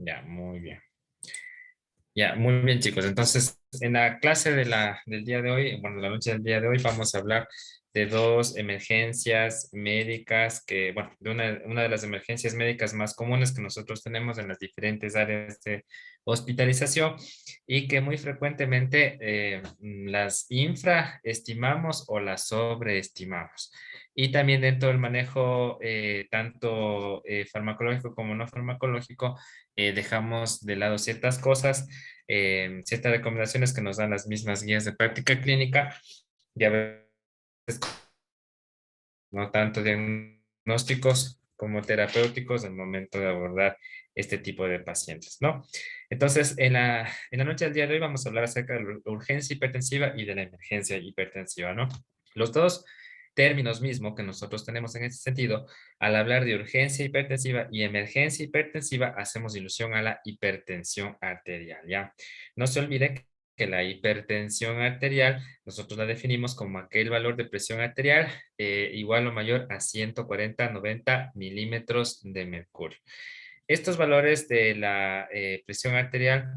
Ya, muy bien. Ya, muy bien, chicos. Entonces, en la clase del día de hoy, bueno, la noche del día de hoy, vamos a hablar de dos emergencias médicas bueno, de una de las emergencias médicas más comunes que nosotros tenemos en las diferentes áreas de hospitalización y que muy frecuentemente las infraestimamos o las sobreestimamos. Y también dentro del manejo tanto farmacológico como no farmacológico, dejamos de lado ciertas cosas, ciertas recomendaciones que nos dan las mismas guías de práctica clínica y a veces no tanto diagnósticos como terapéuticos al momento de abordar este tipo de pacientes, ¿no? Entonces, en la noche del día de hoy vamos a hablar acerca de la urgencia hipertensiva y de la emergencia hipertensiva, ¿no? Los dos términos mismos que nosotros tenemos en este sentido, al hablar de urgencia hipertensiva y emergencia hipertensiva, hacemos ilusión a la hipertensión arterial, ¿ya? No se olvide que la hipertensión arterial nosotros la definimos como aquel valor de presión arterial igual o mayor a 140-90 milímetros de mercurio. Estos valores de la presión arterial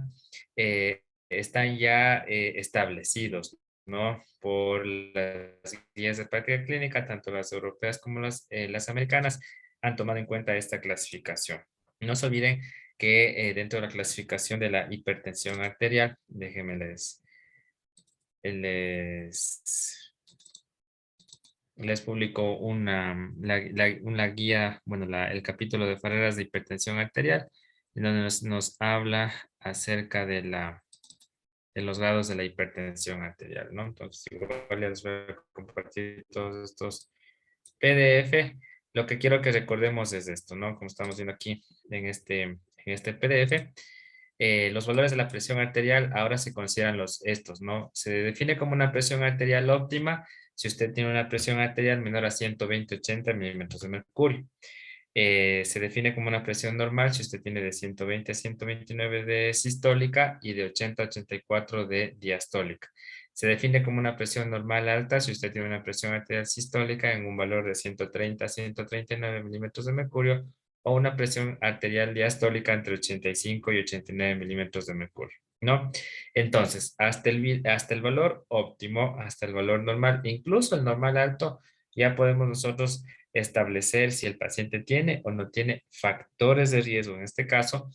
están ya establecidos, ¿no? Por las guías de práctica clínica, tanto las europeas como las americanas, han tomado en cuenta esta clasificación. No se olviden que dentro de la clasificación de la hipertensión arterial, déjenme les les publico una guía, bueno, el capítulo de barreras de hipertensión arterial, en donde nos habla acerca de los grados de la hipertensión arterial, ¿no? Entonces, igual ya les voy a compartir todos estos PDF. Lo que quiero que recordemos es esto, ¿no? Como estamos viendo aquí en este PDF. Los valores de la presión arterial ahora se consideran estos, ¿no? Se define como una presión arterial óptima si usted tiene una presión arterial menor a 120-80 milímetros de mercurio. Se define como una presión normal si usted tiene de 120 a 129 de sistólica y de 80 a 84 de diastólica. Se define como una presión normal alta si usted tiene una presión arterial sistólica en un valor de 130 a 139 milímetros de mercurio o una presión arterial diastólica entre 85 y 89 milímetros de mercurio, ¿no? Entonces, hasta el valor óptimo, hasta el valor normal, incluso el normal alto, ya podemos nosotros establecer si el paciente tiene o no tiene factores de riesgo, en este caso,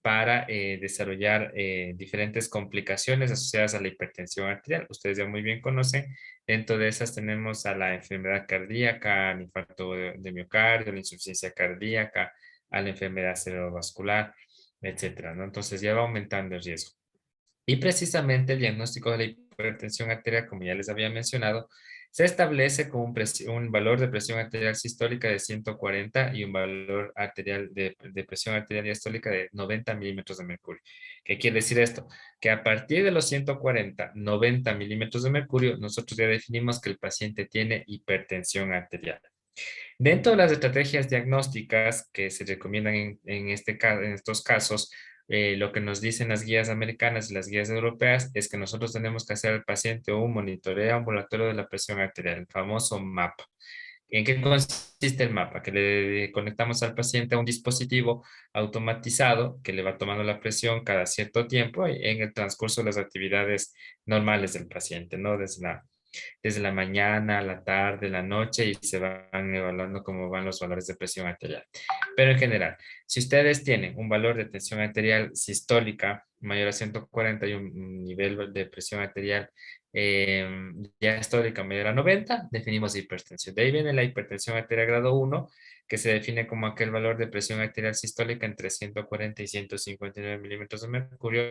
para desarrollar diferentes complicaciones asociadas a la hipertensión arterial. Ustedes ya muy bien conocen, dentro de esas tenemos a la enfermedad cardíaca, al infarto de miocardio, la insuficiencia cardíaca, a la enfermedad cerebrovascular, etcétera, ¿no? Entonces ya va aumentando el riesgo. Y precisamente el diagnóstico de la hipertensión arterial, como ya les había mencionado, se establece con un valor de presión arterial sistólica de 140 y un valor de presión arterial diastólica de 90 milímetros de mercurio. ¿Qué quiere decir esto? Que a partir de los 140, 90 milímetros de mercurio, nosotros ya definimos que el paciente tiene hipertensión arterial. Dentro de las estrategias diagnósticas que se recomiendan en estos casos, lo que nos dicen las guías americanas y las guías europeas es que nosotros tenemos que hacer al paciente un monitoreo ambulatorio de la presión arterial, el famoso MAP. ¿En qué consiste el mapa? Que le conectamos al paciente a un dispositivo automatizado que le va tomando la presión cada cierto tiempo en el transcurso de las actividades normales del paciente, ¿no? Desde la mañana, la tarde, la noche y se van evaluando cómo van los valores de presión arterial. Pero en general, si ustedes tienen un valor de tensión arterial sistólica mayor a 140 y un nivel de presión arterial eh, diastólica mayor a 90, definimos hipertensión. De ahí viene la hipertensión arterial grado 1, que se define como aquel valor de presión arterial sistólica entre 140 y 159 milímetros de mercurio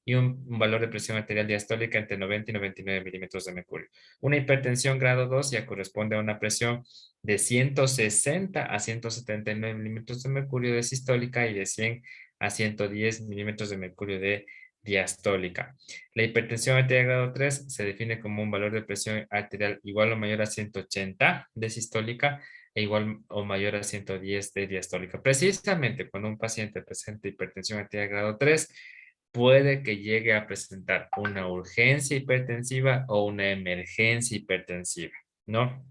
y un valor de presión arterial diastólica entre 90 y 99 milímetros de mercurio. Una hipertensión grado 2 ya corresponde a una presión de 160 a 179 milímetros de mercurio de sistólica y de 100 a 110 milímetros de mercurio de diastólica. La hipertensión arterial grado 3 se define como un valor de presión arterial igual o mayor a 180 de sistólica e igual o mayor a 110 de diastólica. Precisamente cuando un paciente presenta hipertensión arterial grado 3, puede que llegue a presentar una urgencia hipertensiva o una emergencia hipertensiva, ¿no?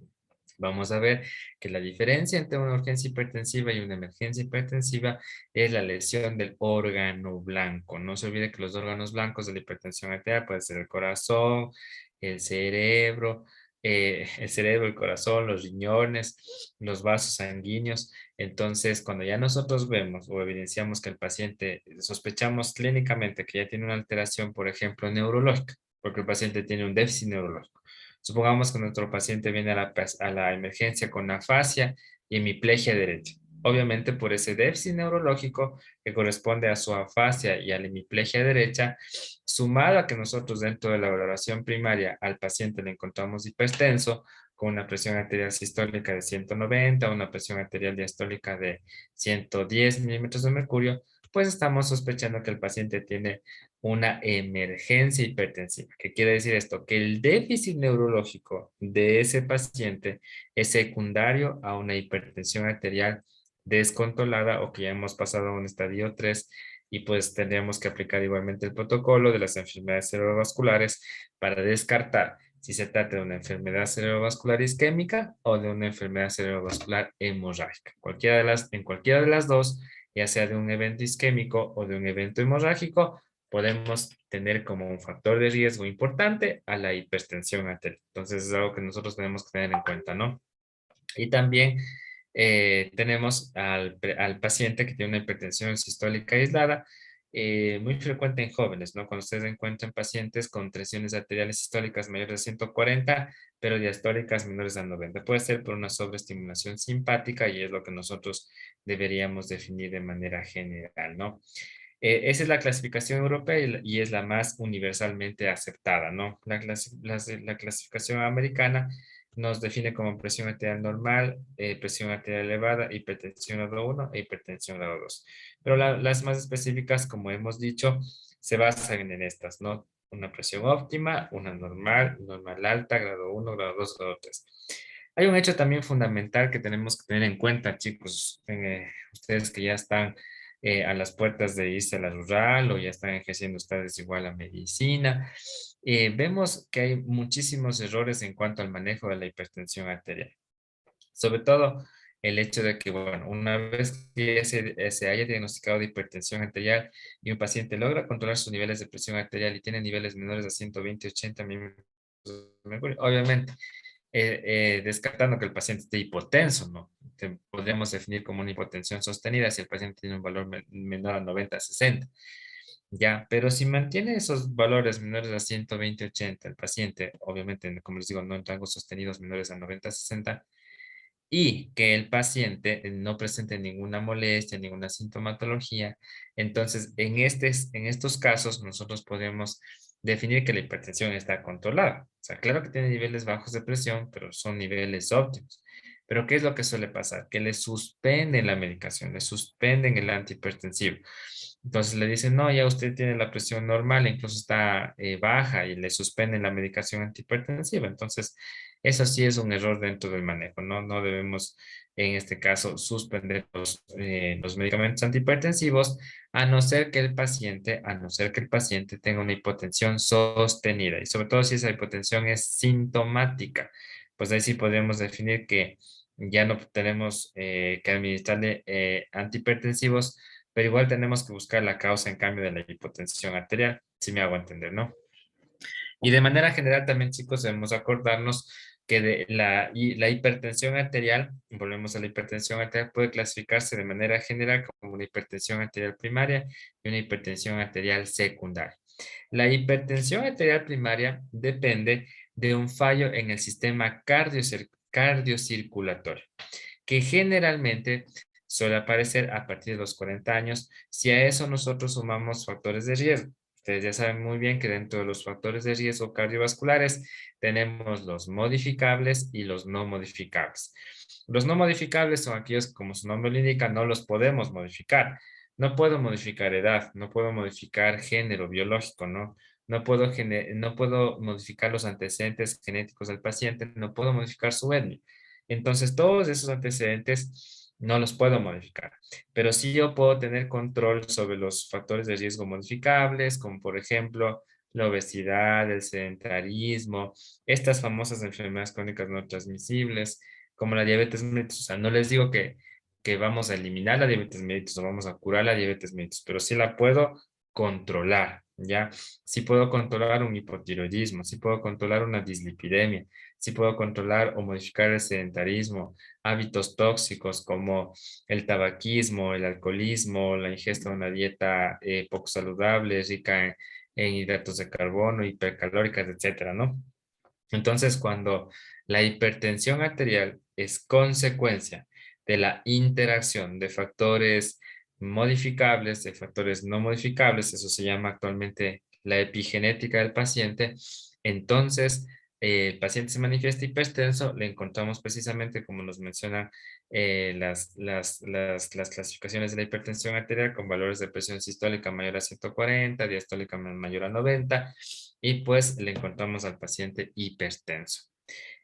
Vamos a ver que la diferencia entre una urgencia hipertensiva y una emergencia hipertensiva es la lesión del órgano blanco. No se olvide que los órganos blancos de la hipertensión arterial pueden ser el corazón, el cerebro, el corazón, los riñones, los vasos sanguíneos. Entonces, cuando ya nosotros vemos o evidenciamos que el paciente, sospechamos clínicamente que ya tiene una alteración, por ejemplo, neurológica, porque el paciente tiene un déficit neurológico. Supongamos que nuestro paciente viene a la emergencia con afasia y hemiplegia derecha. Obviamente por ese déficit neurológico que corresponde a su afasia y a la hemiplegia derecha, sumado a que nosotros dentro de la valoración primaria al paciente le encontramos hipertenso, con una presión arterial sistólica de 190, una presión arterial diastólica de 110 milímetros de mercurio, pues estamos sospechando que el paciente tiene una emergencia hipertensiva. ¿Qué quiere decir esto? Que el déficit neurológico de ese paciente es secundario a una hipertensión arterial descontrolada o que ya hemos pasado a un estadio 3 y pues tendríamos que aplicar igualmente el protocolo de las enfermedades cerebrovasculares para descartar si se trata de una enfermedad cerebrovascular isquémica o de una enfermedad cerebrovascular hemorrágica. En cualquiera de las dos, ya sea de un evento isquémico o de un evento hemorrágico, podemos tener como un factor de riesgo importante a la hipertensión arterial. Entonces es algo que nosotros tenemos que tener en cuenta, ¿no? Y también tenemos al paciente que tiene una hipertensión sistólica aislada, muy frecuente en jóvenes, ¿no? Cuando ustedes encuentran pacientes con presiones arteriales sistólicas mayores de 140, pero diastólicas menores a 90. Puede ser por una sobreestimulación simpática y es lo que nosotros deberíamos definir de manera general, ¿no? Esa es la clasificación europea y es la más universalmente aceptada, ¿no? La clasificación americana nos define como presión arterial normal, presión arterial elevada, hipertensión grado 1 e hipertensión grado 2. Pero las más específicas, como hemos dicho, se basan en estas, ¿no? Una presión óptima, una normal, normal alta, grado 1, grado 2, grado 3. Hay un hecho también fundamental que tenemos que tener en cuenta, chicos, ustedes que ya están a las puertas de irse a la rural o ya están ejerciendo ustedes igual la medicina. Vemos que hay muchísimos errores en cuanto al manejo de la hipertensión arterial. Sobre todo el hecho de que, bueno, una vez que se haya diagnosticado de hipertensión arterial y un paciente logra controlar sus niveles de presión arterial y tiene niveles menores a 120-80 milímetros de mercurio, obviamente descartando que el paciente esté hipotenso, ¿no? Podríamos definir como una hipotensión sostenida si el paciente tiene un valor menor a 90-60. Ya, pero si mantiene esos valores menores a 120-80, el paciente, obviamente, como les digo, no en rangos sostenidos menores a 90-60, y que el paciente no presente ninguna molestia, ninguna sintomatología. Entonces, en estos casos, nosotros podemos definir que la hipertensión está controlada. O sea, claro que tiene niveles bajos de presión, pero son niveles óptimos. Pero ¿qué es lo que suele pasar? Que le suspenden la medicación, le suspenden el antihipertensivo. Entonces le dicen, no, ya usted tiene la presión normal, incluso está baja y le suspenden la medicación antihipertensiva. Entonces, eso sí es un error dentro del manejo, ¿no? No debemos, en este caso, suspender los medicamentos antihipertensivos, a no ser que el paciente tenga una hipotensión sostenida y sobre todo si esa hipotensión es sintomática, pues ahí sí podríamos definir que ya no tenemos que administrarle antihipertensivos, pero igual tenemos que buscar la causa en cambio de la hipotensión arterial, si me hago entender, ¿no? Y de manera general también, chicos, debemos acordarnos que la hipertensión arterial, volvemos a la hipertensión arterial, puede clasificarse de manera general como una hipertensión arterial primaria y una hipertensión arterial secundaria. La hipertensión arterial primaria depende de un fallo en el sistema cardiocirculatorio, que generalmente suele aparecer a partir de los 40 años. Si a eso nosotros sumamos factores de riesgo, ustedes ya saben muy bien que dentro de los factores de riesgo cardiovasculares tenemos los modificables y los no modificables. Los no modificables son aquellos que, como su nombre lo indica, no los podemos modificar. No puedo modificar edad, no puedo modificar género biológico, ¿no? No puedo modificar los antecedentes genéticos del paciente, no puedo modificar su etnia. Entonces, todos esos antecedentes no los puedo modificar, pero sí yo puedo tener control sobre los factores de riesgo modificables, como por ejemplo la obesidad, el sedentarismo, estas famosas enfermedades crónicas no transmisibles, como la diabetes mellitus. O sea, no les digo que vamos a eliminar la diabetes mellitus o vamos a curar la diabetes mellitus, pero sí la puedo controlar, ¿ya? Sí puedo controlar un hipotiroidismo, sí puedo controlar una dislipidemia, sí puedo controlar o modificar el sedentarismo, hábitos tóxicos como el tabaquismo, el alcoholismo, la ingesta de una dieta poco saludable, rica en hidratos de carbono, hipercalóricas, etcétera, ¿no? Entonces, cuando la hipertensión arterial es consecuencia de la interacción de factores modificables, de factores no modificables, eso se llama actualmente la epigenética del paciente, entonces el paciente se manifiesta hipertenso, le encontramos precisamente, como nos mencionan las clasificaciones de la hipertensión arterial con valores de presión sistólica mayor a 140, diastólica mayor a 90, y pues le encontramos al paciente hipertenso.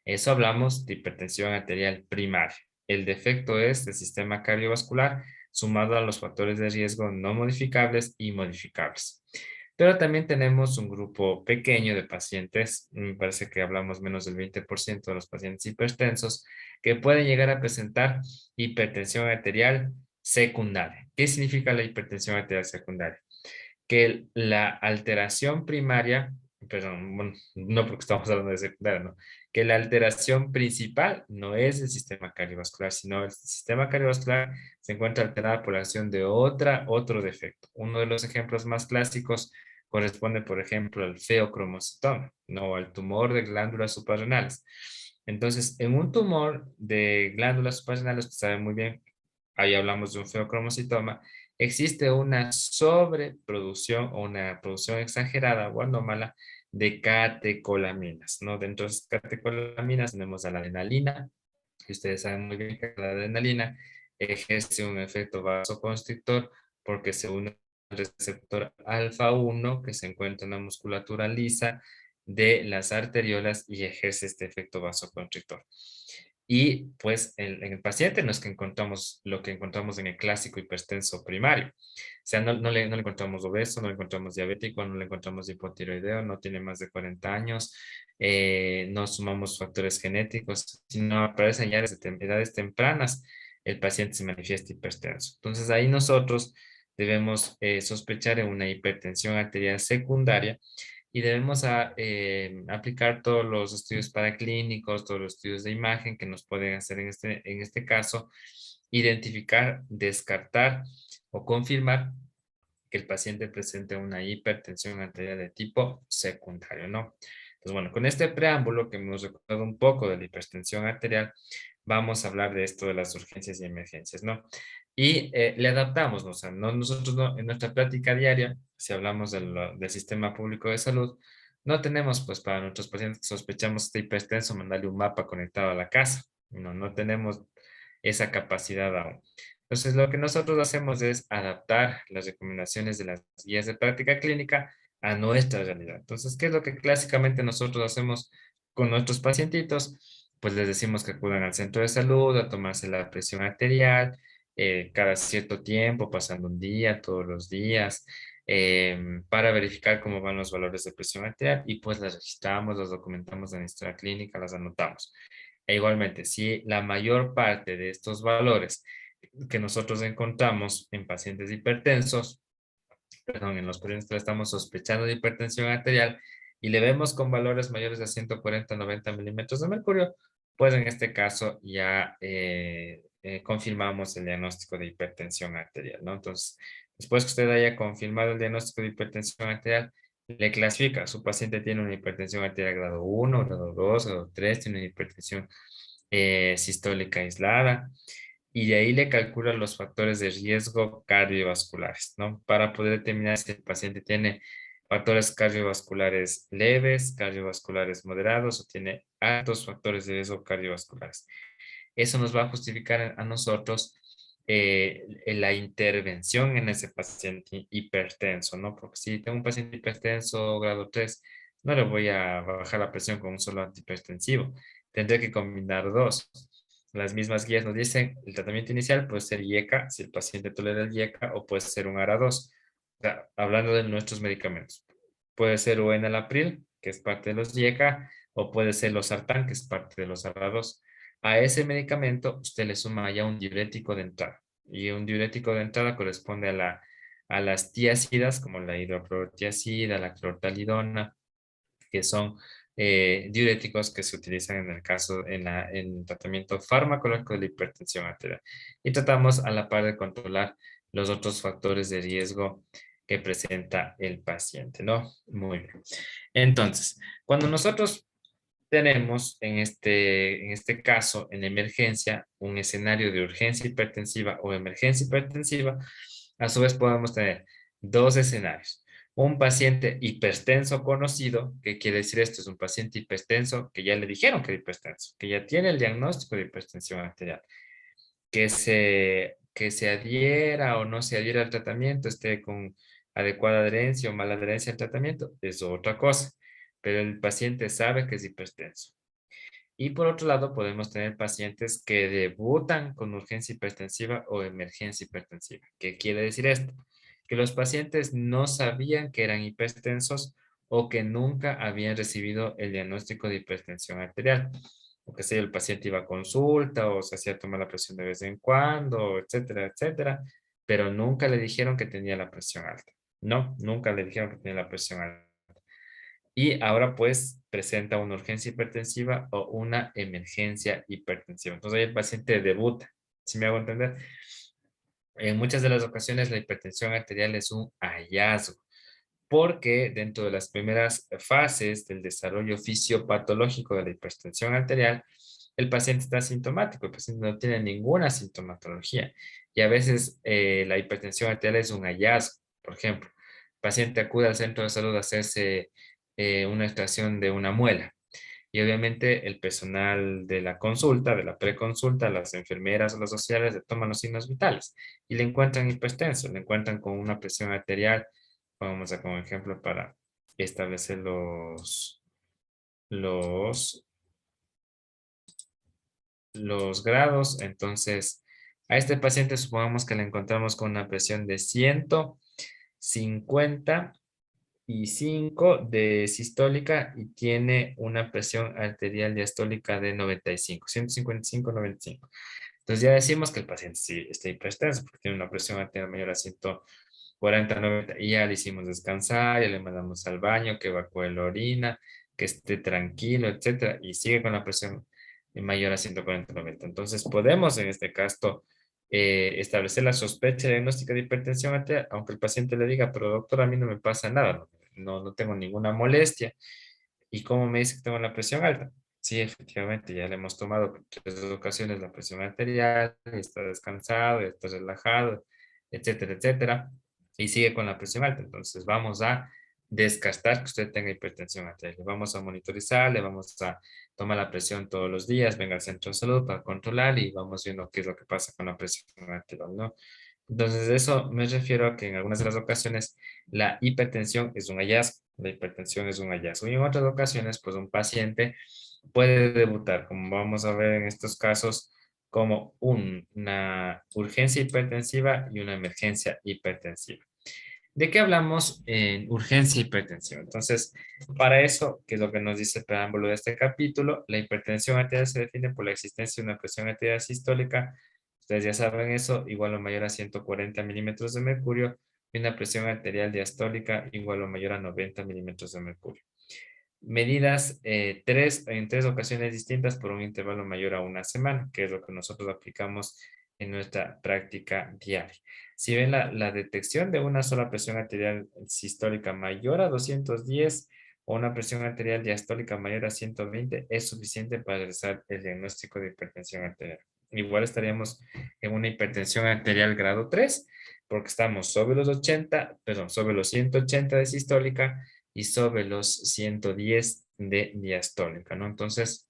Eso hablamos de hipertensión arterial primaria. El defecto es el sistema cardiovascular sumado a los factores de riesgo no modificables y modificables. Pero también tenemos un grupo pequeño de pacientes, me parece que hablamos menos del 20% de los pacientes hipertensos, que pueden llegar a presentar hipertensión arterial secundaria. ¿Qué significa la hipertensión arterial secundaria? Que la alteración primaria, perdón, bueno, no porque estamos hablando de secundaria, no, que la alteración principal no es el sistema cardiovascular, sino el sistema cardiovascular se encuentra alterada por la acción de otro defecto. Uno de los ejemplos más clásicos corresponde, por ejemplo, al feocromocitoma, no al tumor de glándulas suprarrenales. Entonces, en un tumor de glándulas suprarrenales, usted sabe muy bien, ahí hablamos de un feocromocitoma, existe una sobreproducción o una producción exagerada o anómala de catecolaminas, ¿no? Dentro de esas catecolaminas tenemos a la adrenalina, que ustedes saben muy bien que la adrenalina ejerce un efecto vasoconstrictor porque se une al receptor alfa 1 que se encuentra en la musculatura lisa de las arteriolas y ejerce este efecto vasoconstrictor. Y pues en el paciente no es que encontramos lo que encontramos en el clásico hipertenso primario. O sea, no le encontramos obeso, no le encontramos diabético, no le encontramos hipotiroideo, no tiene más de 40 años, no sumamos factores genéticos, sino aparecen ya desde edades tempranas, el paciente se manifiesta hipertenso. Entonces ahí nosotros debemos sospechar en una hipertensión arterial secundaria y debemos aplicar todos los estudios paraclínicos, todos los estudios de imagen que nos pueden hacer en este caso, identificar, descartar o confirmar que el paciente presente una hipertensión arterial de tipo secundario, ¿no? Entonces, bueno, con este preámbulo que hemos recordado un poco de la hipertensión arterial, vamos a hablar de esto de las urgencias y emergencias, ¿no? Y le adaptamos, ¿no? O sea, nosotros no, en nuestra práctica diaria, si hablamos del sistema público de salud, no tenemos, pues, para nuestros pacientes que sospechamos este hipertenso, mandarle un mapa conectado a la casa. No tenemos esa capacidad aún. Entonces, lo que nosotros hacemos es adaptar las recomendaciones de las guías de práctica clínica a nuestra realidad. Entonces, ¿qué es lo que clásicamente nosotros hacemos con nuestros pacientitos? Pues les decimos que acudan al centro de salud a tomarse la presión arterial cada cierto tiempo, pasando un día, todos los días, para verificar cómo van los valores de presión arterial y pues las registramos, las documentamos en nuestra clínica, las anotamos. E igualmente, si la mayor parte de estos valores que nosotros encontramos en pacientes hipertensos, perdón, en los pacientes que estamos sospechando de hipertensión arterial y le vemos con valores mayores de 140-90 milímetros de mercurio, pues en este caso ya confirmamos el diagnóstico de hipertensión arterial, ¿no? Entonces, después que usted haya confirmado el diagnóstico de hipertensión arterial, le clasifica, su paciente tiene una hipertensión arterial grado 1, grado 2, grado 3, tiene una hipertensión sistólica aislada, y de ahí le calcula los factores de riesgo cardiovasculares, ¿no? Para poder determinar si el paciente tiene factores cardiovasculares leves, cardiovasculares moderados o tiene altos factores de riesgo cardiovasculares. Eso nos va a justificar a nosotros la intervención en ese paciente hipertenso, ¿no? Porque si tengo un paciente hipertenso grado 3, no le voy a bajar la presión con un solo antihipertensivo. Tendré que combinar dos. Las mismas guías nos dicen, el tratamiento inicial puede ser IECA, si el paciente tolera el IECA, o puede ser un ARA2. O sea, hablando de nuestros medicamentos. Puede ser o enalapril, que es parte de los IECA, o puede ser los sartán, que es parte de los ARA2. A ese medicamento usted le suma ya un diurético de entrada. Y un diurético de entrada corresponde a las tiacidas, como la hidroclorotiazida, la clortalidona, que son diuréticos que se utilizan en el caso, en el tratamiento farmacológico de la hipertensión arterial. Y tratamos a la par de controlar los otros factores de riesgo que presenta el paciente, ¿no? Muy bien. Entonces, cuando nosotros tenemos en este caso, en emergencia, un escenario de urgencia hipertensiva o emergencia hipertensiva, a su vez podemos tener dos escenarios. Un paciente hipertenso conocido, ¿qué quiere decir esto? Es un paciente hipertenso que ya le dijeron que es hipertenso, que ya tiene el diagnóstico de hipertensión arterial, que se adhiera o no se adhiera al tratamiento, esté con adecuada adherencia o mala adherencia al tratamiento, es otra cosa, pero el paciente sabe que es hipertenso. Y por otro lado, podemos tener pacientes que debutan con urgencia hipertensiva o emergencia hipertensiva. ¿Qué quiere decir esto? Que los pacientes no sabían que eran hipertensos o que nunca habían recibido el diagnóstico de hipertensión arterial. O que sea, el paciente iba a consulta o se hacía tomar la presión de vez en cuando, etcétera, etcétera, pero nunca le dijeron que tenía la presión alta. No, nunca le dijeron que tenía la presión alta. Y ahora pues presenta una urgencia hipertensiva o una emergencia hipertensiva. Entonces ahí el paciente debuta, si me hago entender. En muchas de las ocasiones la hipertensión arterial es un hallazgo, porque dentro de las primeras fases del desarrollo fisiopatológico de la hipertensión arterial, el paciente está asintomático, el paciente no tiene ninguna sintomatología. Y a veces la hipertensión arterial es un hallazgo. Por ejemplo, el paciente acude al centro de salud a hacerse una extracción de una muela. Y obviamente el personal de la consulta, de la preconsulta, las enfermeras o los sociales le toman los signos vitales y le encuentran hipertenso, le encuentran con una presión arterial. Vamos a como ejemplo para establecer los, los grados. Entonces, a este paciente supongamos que le encontramos con una presión de 155 de sistólica y tiene una presión arterial diastólica de 95, 155, 95. Entonces ya decimos que el paciente sí está hipertenso porque tiene una presión arterial mayor a 140, 90 y ya le hicimos descansar, ya le mandamos al baño, que evacúe la orina, que esté tranquilo, etcétera, y sigue con la presión mayor a 140, 90. Entonces podemos en este caso establecer la sospecha diagnóstica de hipertensión arterial, aunque el paciente le diga, pero doctor, a mí no me pasa nada, no tengo ninguna molestia. ¿Y cómo me dice que tengo la presión alta? Sí, efectivamente, ya le hemos tomado 3 ocasiones la presión arterial, está descansado, está relajado, etcétera, etcétera, y sigue con la presión alta. Entonces vamos a descartar que usted tenga hipertensión arterial. Le vamos a monitorizar, le vamos a tomar la presión todos los días, venga al centro de salud para controlar y vamos viendo qué es lo que pasa con la presión arterial, ¿no? Entonces, de eso me refiero a que en algunas de las ocasiones la hipertensión es un hallazgo, la hipertensión es un hallazgo. Y en otras ocasiones, pues un paciente puede debutar, como vamos a ver en estos casos, como una urgencia hipertensiva y una emergencia hipertensiva. ¿De qué hablamos en urgencia hipertensiva? Entonces, para eso, que es lo que nos dice el preámbulo de este capítulo, la hipertensión arterial se define por la existencia de una presión arterial sistólica, ustedes ya saben eso, igual o mayor a 140 milímetros de mercurio, y una presión arterial diastólica igual o mayor a 90 milímetros de mercurio. Medidas en 3 ocasiones distintas por un intervalo mayor a una semana, que es lo que nosotros aplicamos en nuestra práctica diaria. Si ven la detección de una sola presión arterial sistólica mayor a 210 o una presión arterial diastólica mayor a 120, es suficiente para realizar el diagnóstico de hipertensión arterial. Igual estaríamos en una hipertensión arterial grado 3, porque estamos sobre los 80, perdón, sobre los 180 de sistólica y sobre los 110 de diastólica, ¿no? Entonces,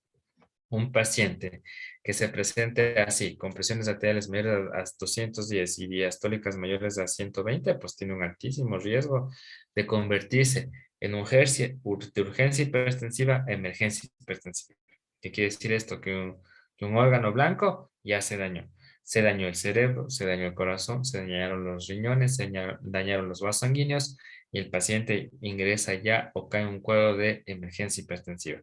un paciente que se presente así, con presiones arteriales mayores a 210 y diastólicas mayores a 120, pues tiene un altísimo riesgo de convertirse en urgencia, de urgencia hipertensiva a emergencia hipertensiva. ¿Qué quiere decir esto? Que un órgano blanco ya se dañó. Se dañó el cerebro, se dañó el corazón, se dañaron los riñones, dañaron los vasos sanguíneos y el paciente ingresa ya o cae en un cuadro de emergencia hipertensiva.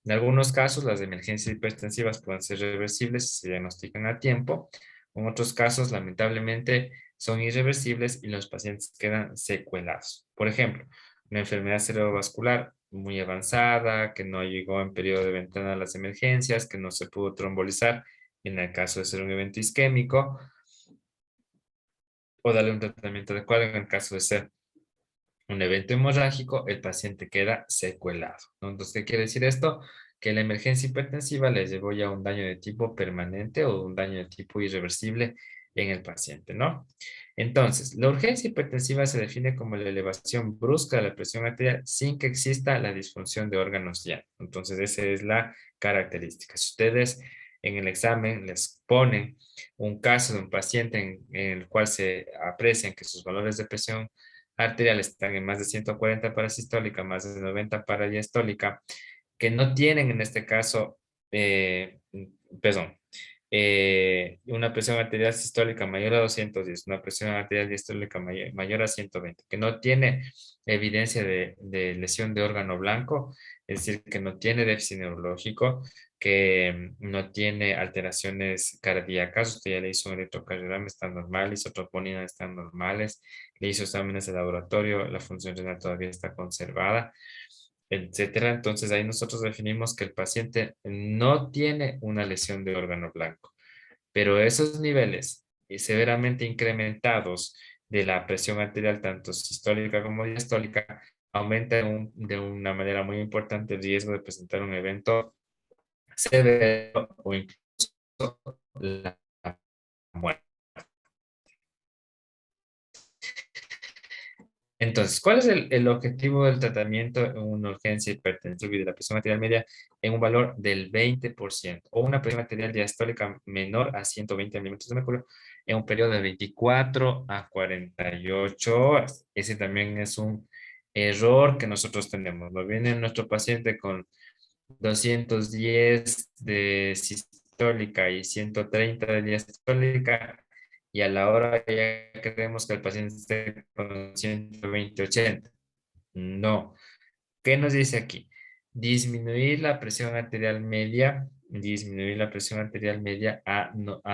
En algunos casos, las emergencias hipertensivas pueden ser reversibles si se diagnostican a tiempo. En otros casos, lamentablemente, son irreversibles y los pacientes quedan secuelados. Por ejemplo, una enfermedad cerebrovascular muy avanzada, que no llegó en periodo de ventana a las emergencias, que no se pudo trombolizar en el caso de ser un evento isquémico, o darle un tratamiento adecuado en el caso de ser un evento hemorrágico, el paciente queda secuelado, ¿no? Entonces, ¿qué quiere decir esto? Que la emergencia hipertensiva le llevó ya un daño de tipo permanente o un daño de tipo irreversible en el paciente, ¿no? Entonces, la urgencia hipertensiva se define como la elevación brusca de la presión arterial sin que exista la disfunción de órganos ya. Entonces, esa es la característica. Si ustedes en el examen les ponen un caso de un paciente en el cual se aprecian que sus valores de presión arterial están en más de 140 para sistólica, más de 90 para diastólica, que no tienen en este caso, perdón, una presión arterial sistólica mayor a 210, una presión arterial diastólica mayor a 120, que no tiene evidencia de lesión de órgano blanco, es decir, que no tiene déficit neurológico, que no tiene alteraciones cardíacas, usted ya le hizo un electrocardiograma, están normales, isotroponina están normales, le hizo exámenes de laboratorio, la función renal todavía está conservada, etcétera. Entonces ahí nosotros definimos que el paciente no tiene una lesión de órgano blanco, pero esos niveles severamente incrementados de la presión arterial, tanto sistólica como diastólica, aumentan de una manera muy importante el riesgo de presentar un evento severo o incluso la muerte. Entonces, ¿cuál es el objetivo del tratamiento en una urgencia hipertensiva y de la presión arterial media en un valor del 20% o una presión arterial diastólica menor a 120 milímetros de mercurio en un periodo de 24 a 48 horas? Ese también es un error que nosotros tenemos. Nos viene nuestro paciente con 210 de sistólica y 130 de diastólica y a la hora ya creemos que el paciente esté con 120/80. No. ¿Qué nos dice aquí? Disminuir la presión arterial media, disminuir la presión arterial media a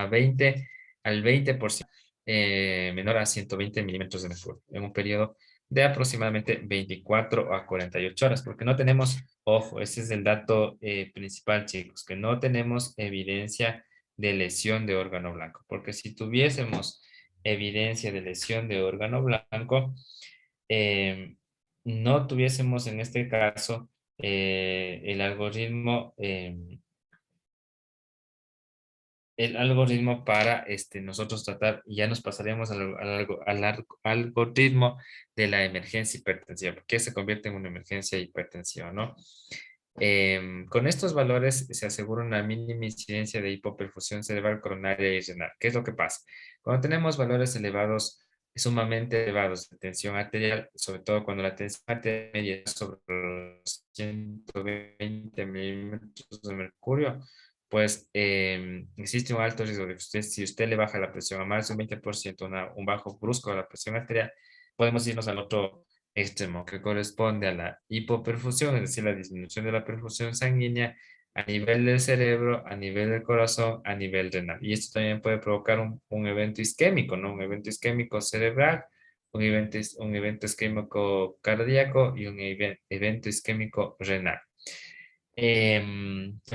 20, al 20%, menor a 120 milímetros de mercurio, en un periodo de aproximadamente 24 a 48 horas, porque no tenemos, ojo, ese es el dato principal, chicos, que no tenemos evidencia de lesión de órgano blanco, porque si tuviésemos evidencia de lesión de órgano blanco, eh, no tuviésemos en este caso el algoritmo para nosotros tratar, y ya nos pasaríamos al algoritmo de la emergencia hipertensiva, porque se convierte en una emergencia hipertensiva, ¿no? Con estos valores se asegura una mínima incidencia de hipoperfusión cerebral, coronaria y renal. ¿Qué es lo que pasa? Cuando tenemos valores elevados, sumamente elevados de tensión arterial, sobre todo cuando la tensión arterial media es sobre los 120 milímetros de mercurio, pues existe un alto riesgo de que usted, si usted le baja la presión a más de un 20%, un bajo brusco de la presión arterial, podemos irnos al otro extremo que corresponde a la hipoperfusión, es decir, la disminución de la perfusión sanguínea a nivel del cerebro, a nivel del corazón, a nivel renal. Y esto también puede provocar un evento isquémico, ¿no? Un evento isquémico cerebral, un evento isquémico cardíaco y un evento isquémico renal. ¿Qué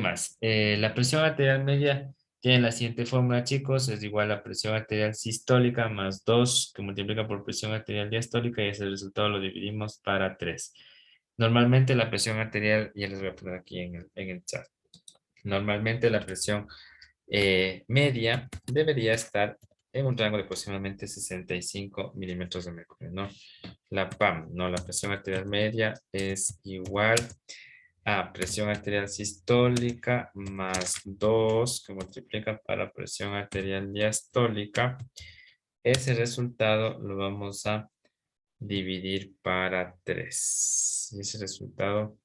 más? La presión arterial media tiene la siguiente fórmula, chicos, es igual a presión arterial sistólica más 2 que multiplica por presión arterial diastólica y ese resultado lo dividimos para 3. Normalmente la presión arterial, ya les voy a poner aquí en el chat, normalmente la presión media debería estar en un rango de aproximadamente 65 milímetros de mercurio, ¿no? La PAM, ¿no? La presión arterial media es igual a presión arterial sistólica más 2 que multiplica para presión arterial diastólica. Ese resultado lo vamos a dividir para 3. Y ese resultado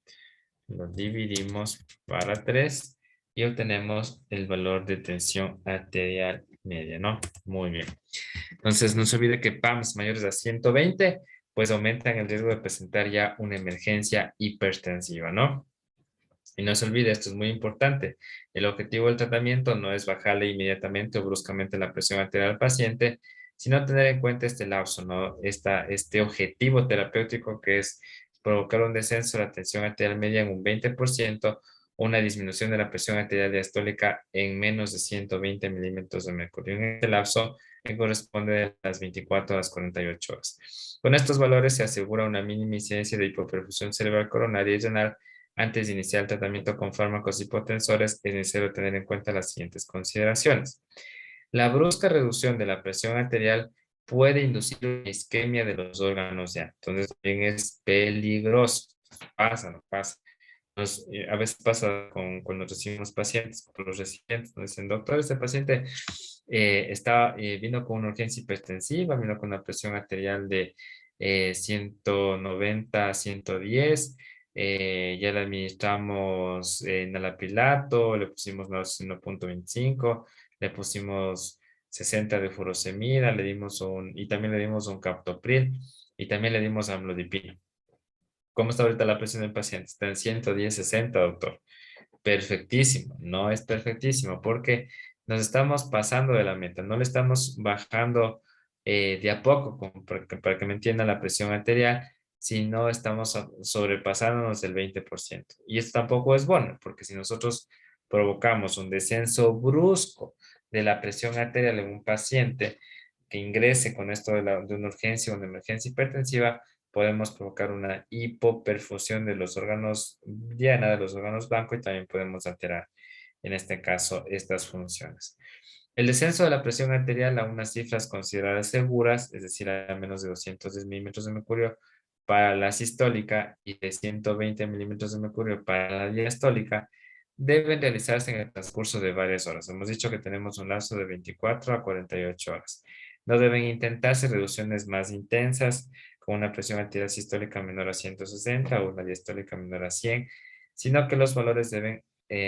lo dividimos para 3 y obtenemos el valor de tensión arterial media, ¿no? Muy bien. Entonces, no se olvide que PAMs mayores a 120, pues aumentan el riesgo de presentar ya una emergencia hipertensiva, ¿no? Y no se olvide, esto es muy importante. El objetivo del tratamiento no es bajarle inmediatamente o bruscamente la presión arterial al paciente, sino tener en cuenta este lapso, ¿no? Este objetivo terapéutico que es provocar un descenso de la tensión arterial media en un 20%, o una disminución de la presión arterial diastólica en menos de 120 milímetros de mercurio. En este lapso que corresponde a las 24 a las 48 horas. Con estos valores se asegura una mínima incidencia de hipoperfusión cerebral coronaria y renal. Antes de iniciar el tratamiento con fármacos hipotensores, es necesario tener en cuenta las siguientes consideraciones. La brusca reducción de la presión arterial puede inducir una isquemia de los órganos ya. Entonces, también es peligroso. Pasa, no pasa. A veces pasa cuando recibimos pacientes, con los residentes, nos dicen, doctor, este paciente vino con una urgencia hipertensiva, vino con una presión arterial de 190 a 110, ya le administramos nalapilato, le pusimos 1.25, le pusimos 60 de furosemida, y también le dimos un captopril, y también le dimos amlodipino. ¿Cómo está ahorita la presión del paciente? Está en 110, 60, doctor. Perfectísimo, no es perfectísimo porque nos estamos pasando de la meta, no le estamos bajando de a poco para que me entienda la presión arterial, sino estamos sobrepasándonos del 20%. Y esto tampoco es bueno, porque si nosotros provocamos un descenso brusco de la presión arterial en un paciente que ingrese con esto de una urgencia o una emergencia hipertensiva, podemos provocar una hipoperfusión de los órganos diana, de los órganos blancos, y también podemos alterar, en este caso, estas funciones. El descenso de la presión arterial a unas cifras consideradas seguras, es decir, a menos de 210 milímetros de mercurio para la sistólica y de 120 milímetros de mercurio para la diastólica, deben realizarse en el transcurso de varias horas. Hemos dicho que tenemos un lapso de 24 a 48 horas. No deben intentarse reducciones más intensas con una presión arterial sistólica menor a 160 o una diastólica menor a 100, sino que los valores deben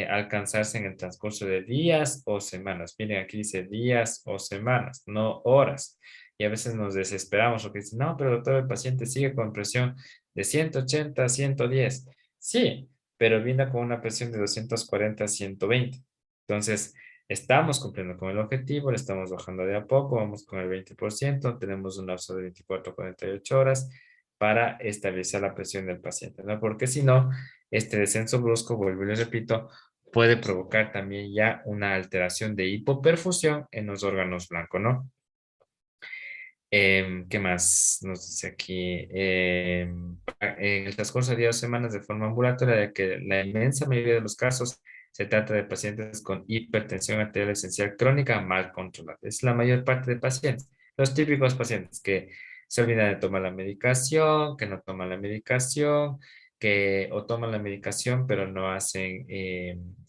alcanzarse en el transcurso de días o semanas. Miren, aquí dice días o semanas, no horas. Y a veces nos desesperamos porque dicen, no, pero doctor, el paciente sigue con presión de 180 a 110. Sí, pero viene con una presión de 240 a 120. Entonces, estamos cumpliendo con el objetivo, le estamos bajando de a poco, vamos con el 20%, tenemos un lapso de 24 a 48 horas para estabilizar la presión del paciente, ¿no? Porque si no, este descenso brusco, vuelvo y les repito, puede provocar también ya una alteración de hipoperfusión en los órganos blancos, ¿no? ¿Qué más nos dice aquí? En el transcurso de 10 semanas de forma ambulatoria, de que la inmensa mayoría de los casos se trata de pacientes con hipertensión arterial esencial crónica mal controlada. Es la mayor parte de pacientes. Los típicos pacientes que se olvidan de tomar la medicación, que no toman la medicación, que o toman la medicación pero no hacen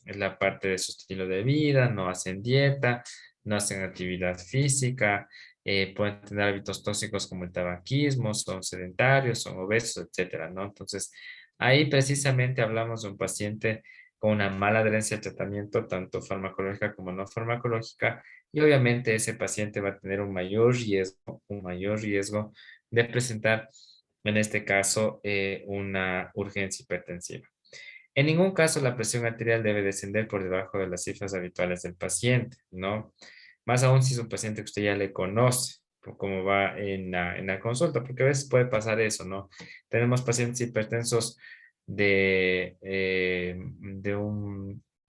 la parte de su estilo de vida, no hacen dieta, no hacen actividad física, pueden tener hábitos tóxicos como el tabaquismo, son sedentarios, son obesos, etcétera, ¿no? Entonces, ahí precisamente hablamos de un paciente con una mala adherencia al tratamiento, tanto farmacológica como no farmacológica, y obviamente ese paciente va a tener un mayor riesgo de presentar, en este caso, una urgencia hipertensiva. En ningún caso la presión arterial debe descender por debajo de las cifras habituales del paciente, ¿no? Más aún si es un paciente que usted ya le conoce, por cómo va en la consulta, porque a veces puede pasar eso, ¿no? Tenemos pacientes hipertensos de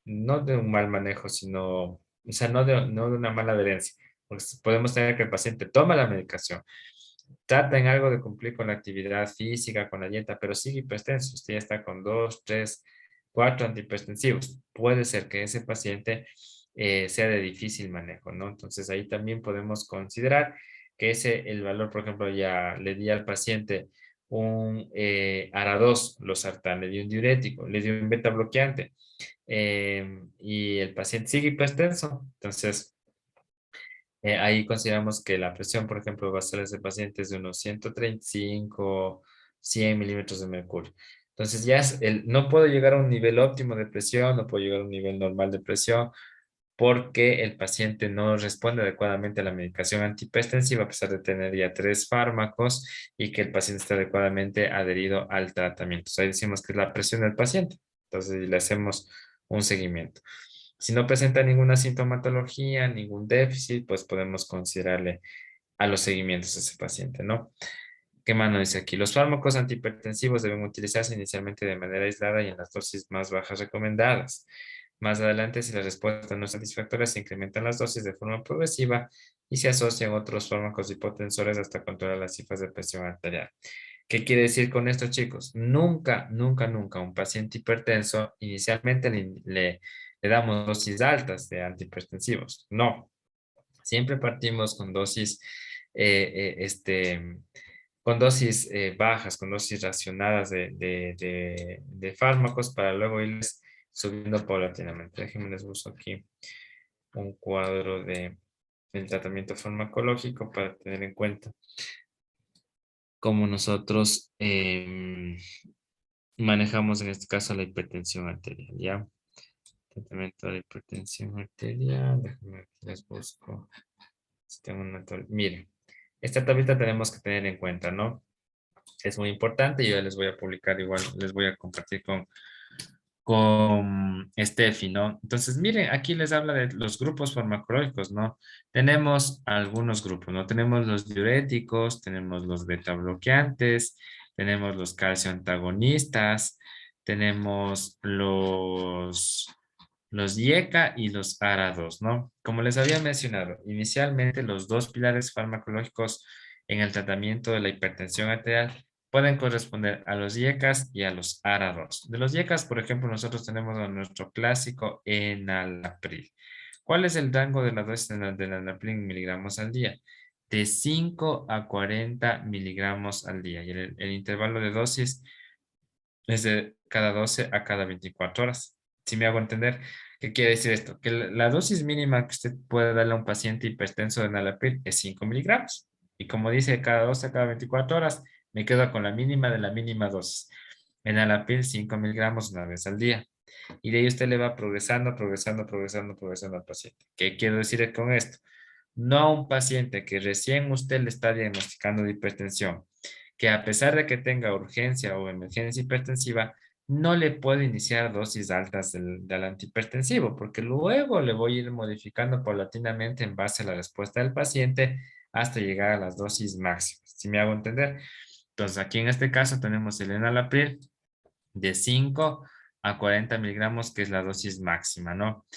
no de un mal manejo, sino, o sea, no de una mala adherencia. Porque podemos tener que el paciente toma la medicación, trata en algo de cumplir con la actividad física, con la dieta, pero sigue hipertenso. Usted ya está con 2, 3, 4 antihipertensivos. Puede ser que ese paciente sea de difícil manejo, ¿no? Entonces ahí también podemos considerar que el valor, por ejemplo, ya le di al paciente un ARA2, losartán, le di un diurético, le di un beta bloqueante, y el paciente sigue hipertenso. Entonces, ahí consideramos que la presión, por ejemplo, basal de ese paciente es de unos 135, 100 milímetros de mercurio. Entonces no puedo llegar a un nivel óptimo de presión, no puedo llegar a un nivel normal de presión porque el paciente no responde adecuadamente a la medicación antihipertensiva a pesar de tener ya 3 fármacos y que el paciente está adecuadamente adherido al tratamiento. O sea, ahí decimos que es la presión del paciente. Entonces le hacemos un seguimiento. Si no presenta ninguna sintomatología, ningún déficit, pues podemos considerarle a los seguimientos a ese paciente, ¿no? ¿Qué más nos dice aquí? Los fármacos antihipertensivos deben utilizarse inicialmente de manera aislada y en las dosis más bajas recomendadas. Más adelante, si la respuesta no es satisfactoria, se incrementan las dosis de forma progresiva y se asocian otros fármacos hipotensores hasta controlar las cifras de presión arterial. ¿Qué quiere decir con esto, chicos? Nunca, nunca, nunca un paciente hipertenso inicialmente le damos dosis altas de antihipertensivos. No, siempre partimos con dosis, con dosis bajas, con dosis racionadas de fármacos para luego irles subiendo paulatinamente. Déjenme les busco aquí un cuadro de el tratamiento farmacológico para tener en cuenta cómo nosotros manejamos en este caso la hipertensión arterial, ¿ya? Tratamiento de hipertensión arterial, déjenme aquí les busco. Si tengo una miren, esta tablita tenemos que tener en cuenta, ¿no? Es muy importante, yo les voy a publicar igual, les voy a compartir con Steffi, ¿no? Entonces, miren, aquí les habla de los grupos farmacológicos, ¿no? Tenemos algunos grupos, ¿no? Tenemos los diuréticos, tenemos los beta bloqueantes, tenemos los calcio antagonistas, tenemos los IECA y los ARA2, ¿no? Como les había mencionado, inicialmente los dos pilares farmacológicos en el tratamiento de la hipertensión arterial pueden corresponder a los IECAS y a los ARA2. De los IECAS, por ejemplo, nosotros tenemos a nuestro clásico enalapril. ¿Cuál es el rango de la dosis de enalapril en miligramos al día? De 5 a 40 miligramos al día. Y el intervalo de dosis es de cada 12 a cada 24 horas. Si me hago entender, ¿qué quiere decir esto? Que la dosis mínima que usted puede darle a un paciente hipertenso de enalapril es 5 miligramos. Y como dice, cada 12 a cada 24 horas, me quedo con la mínima de la mínima dosis. Enalapril 5 miligramos una vez al día. Y de ahí usted le va progresando, progresando, progresando, progresando al paciente. ¿Qué quiero decir con esto? No a un paciente que recién usted le está diagnosticando de hipertensión, que a pesar de que tenga urgencia o emergencia hipertensiva, no le puedo iniciar dosis altas del antihipertensivo, porque luego le voy a ir modificando paulatinamente en base a la respuesta del paciente hasta llegar a las dosis máximas. ¿Si me hago entender? Entonces, aquí en este caso tenemos el enalapril de 5 a 40 miligramos, que es la dosis máxima, ¿no?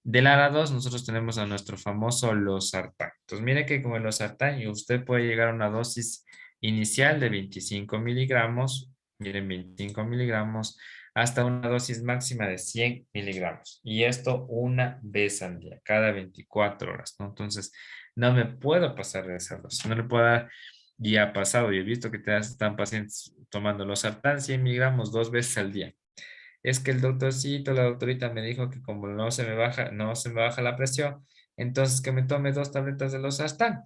Del ARA2 nosotros tenemos a nuestro famoso losartán. Entonces, mire que con el losartán usted puede llegar a una dosis inicial de 25 miligramos, miren, 25 miligramos, hasta una dosis máxima de 100 miligramos. Y esto una vez al día, cada 24 horas, ¿no? Entonces, no me puedo pasar de esa dosis, no le puedo dar, y ha pasado, y he visto que están pacientes tomando losartán 100 miligramos 2 veces al día. Es que el doctorcito, la doctorita me dijo que como no se me baja la presión, entonces que me tome 2 tabletas de losartán.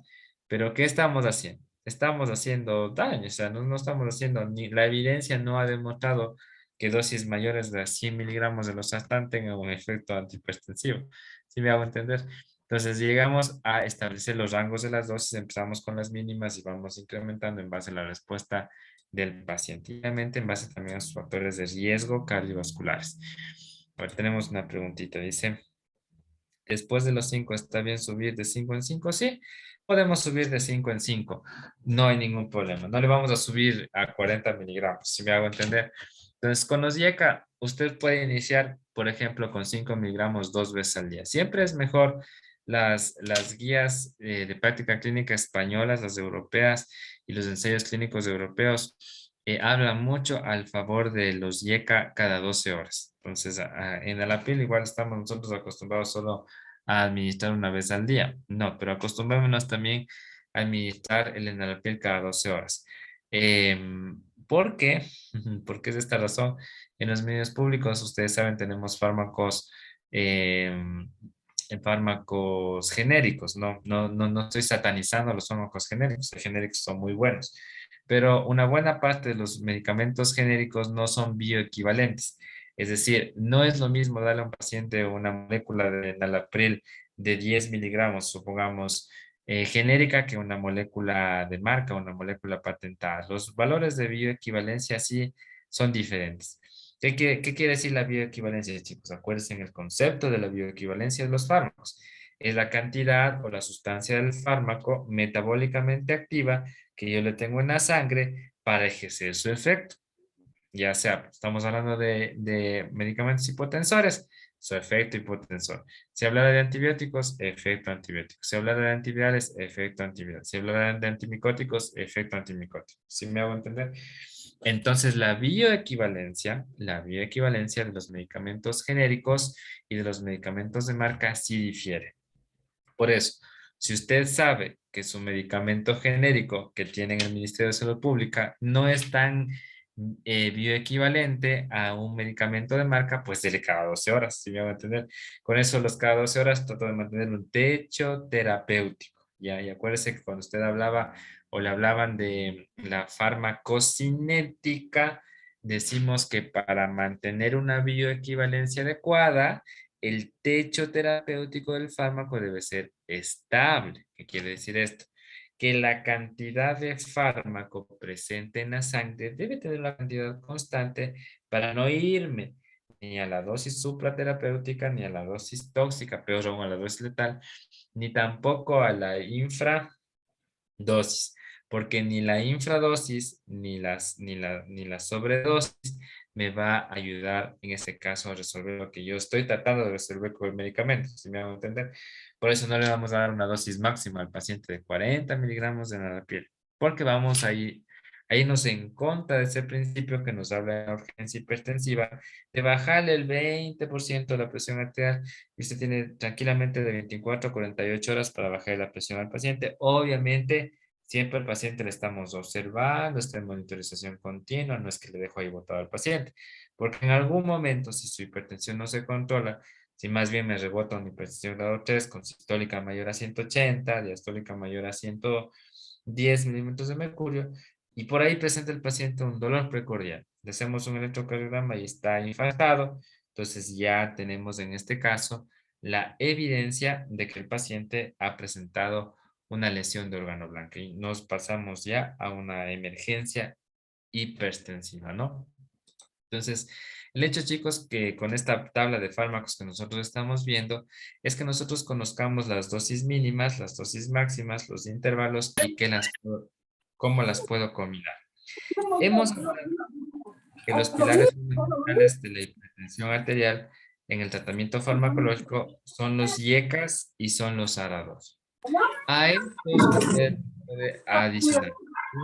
Pero ¿qué estamos haciendo? Estamos haciendo daño, o sea, no estamos haciendo, ni la evidencia no ha demostrado que dosis mayores de 100 miligramos de losartán tengan un efecto antihipertensivo. ¿Sí me hago entender? Entonces llegamos a establecer los rangos de las dosis, empezamos con las mínimas y vamos incrementando en base a la respuesta del paciente, y obviamente en base también a sus factores de riesgo cardiovasculares. A ver, tenemos una preguntita, dice, después de los 5, ¿está bien subir de 5 en 5? Sí, podemos subir de 5 en 5, no hay ningún problema, no le vamos a subir a 40 miligramos, si me hago entender. Entonces, con los IECA, usted puede iniciar, por ejemplo, con 5 miligramos 2 veces al día. Siempre es mejor las guías de práctica clínica españolas, las europeas y los ensayos clínicos europeos hablan mucho al favor de los IECA cada 12 horas. Entonces, en Alapil igual estamos nosotros acostumbrados solo a administrar una vez al día. No, pero acostumbrémonos también a administrar el enalapril cada 12 horas. ¿Por qué? Porque es esta razón. En los medios públicos, ustedes saben, tenemos fármacos genéricos, no estoy satanizando los fármacos genéricos, los genéricos son muy buenos, pero una buena parte de los medicamentos genéricos no son bioequivalentes, es decir, no es lo mismo darle a un paciente una molécula de enalapril de 10 miligramos, supongamos, genérica, que una molécula de marca, una molécula patentada. Los valores de bioequivalencia sí son diferentes. ¿Qué quiere decir la bioequivalencia, chicos? Acuérdense en el concepto de la bioequivalencia de los fármacos. Es la cantidad o la sustancia del fármaco metabólicamente activa que yo le tengo en la sangre para ejercer su efecto. Ya sea, estamos hablando de medicamentos hipotensores, su efecto hipotensor. Si hablara de antibióticos, efecto antibiótico. Si hablara de antivirales, efecto antiviral. Si hablara de antimicóticos, efecto antimicótico. ¿Sí me hago entender? Entonces, la bioequivalencia de los medicamentos genéricos y de los medicamentos de marca sí difiere. Por eso, si usted sabe que su medicamento genérico que tiene en el Ministerio de Salud Pública no es tan bioequivalente a un medicamento de marca, pues dele cada 12 horas, si me van a entender. Con eso, los cada 12 horas trato de mantener un techo terapéutico. Ya, y acuérdese que cuando usted hablaba o le hablaban de la farmacocinética, decimos que para mantener una bioequivalencia adecuada, el techo terapéutico del fármaco debe ser estable. ¿Qué quiere decir esto? Que la cantidad de fármaco presente en la sangre debe tener una cantidad constante para no irme ni a la dosis supraterapéutica, ni a la dosis tóxica, peor aún a la dosis letal, ni tampoco a la infradosis, porque ni la infradosis ni la sobredosis me va a ayudar en ese caso a resolver lo que yo estoy tratando de resolver con el medicamento, si me hago entender. Por eso no le vamos a dar una dosis máxima al paciente de 40 miligramos de narapiel, porque vamos a irnos en contra de ese principio que nos habla de la urgencia hipertensiva, de bajarle el 20% de la presión arterial, y usted tiene tranquilamente de 24 a 48 horas para bajar la presión al paciente. Obviamente, siempre al paciente le estamos observando, está en monitorización continua, no es que le dejo ahí botado al paciente, porque en algún momento, si su hipertensión no se controla, si más bien me rebota una hipertensión grado 3 con sistólica mayor a 180, diastólica mayor a 110 milímetros de mercurio, y por ahí presenta el paciente un dolor precordial, le hacemos un electrocardiograma y está infartado, entonces ya tenemos en este caso la evidencia de que el paciente ha presentado una lesión de órgano blanco y nos pasamos ya a una emergencia hipertensiva, ¿no? Entonces, el hecho, chicos, que con esta tabla de fármacos que nosotros estamos viendo, es que nosotros conozcamos las dosis mínimas, las dosis máximas, los intervalos y cómo las puedo combinar. Hemos hablado que los pilares fundamentales de la hipertensión arterial en el tratamiento farmacológico son los IECAS y son los ARA2. A estos usted puede adicionar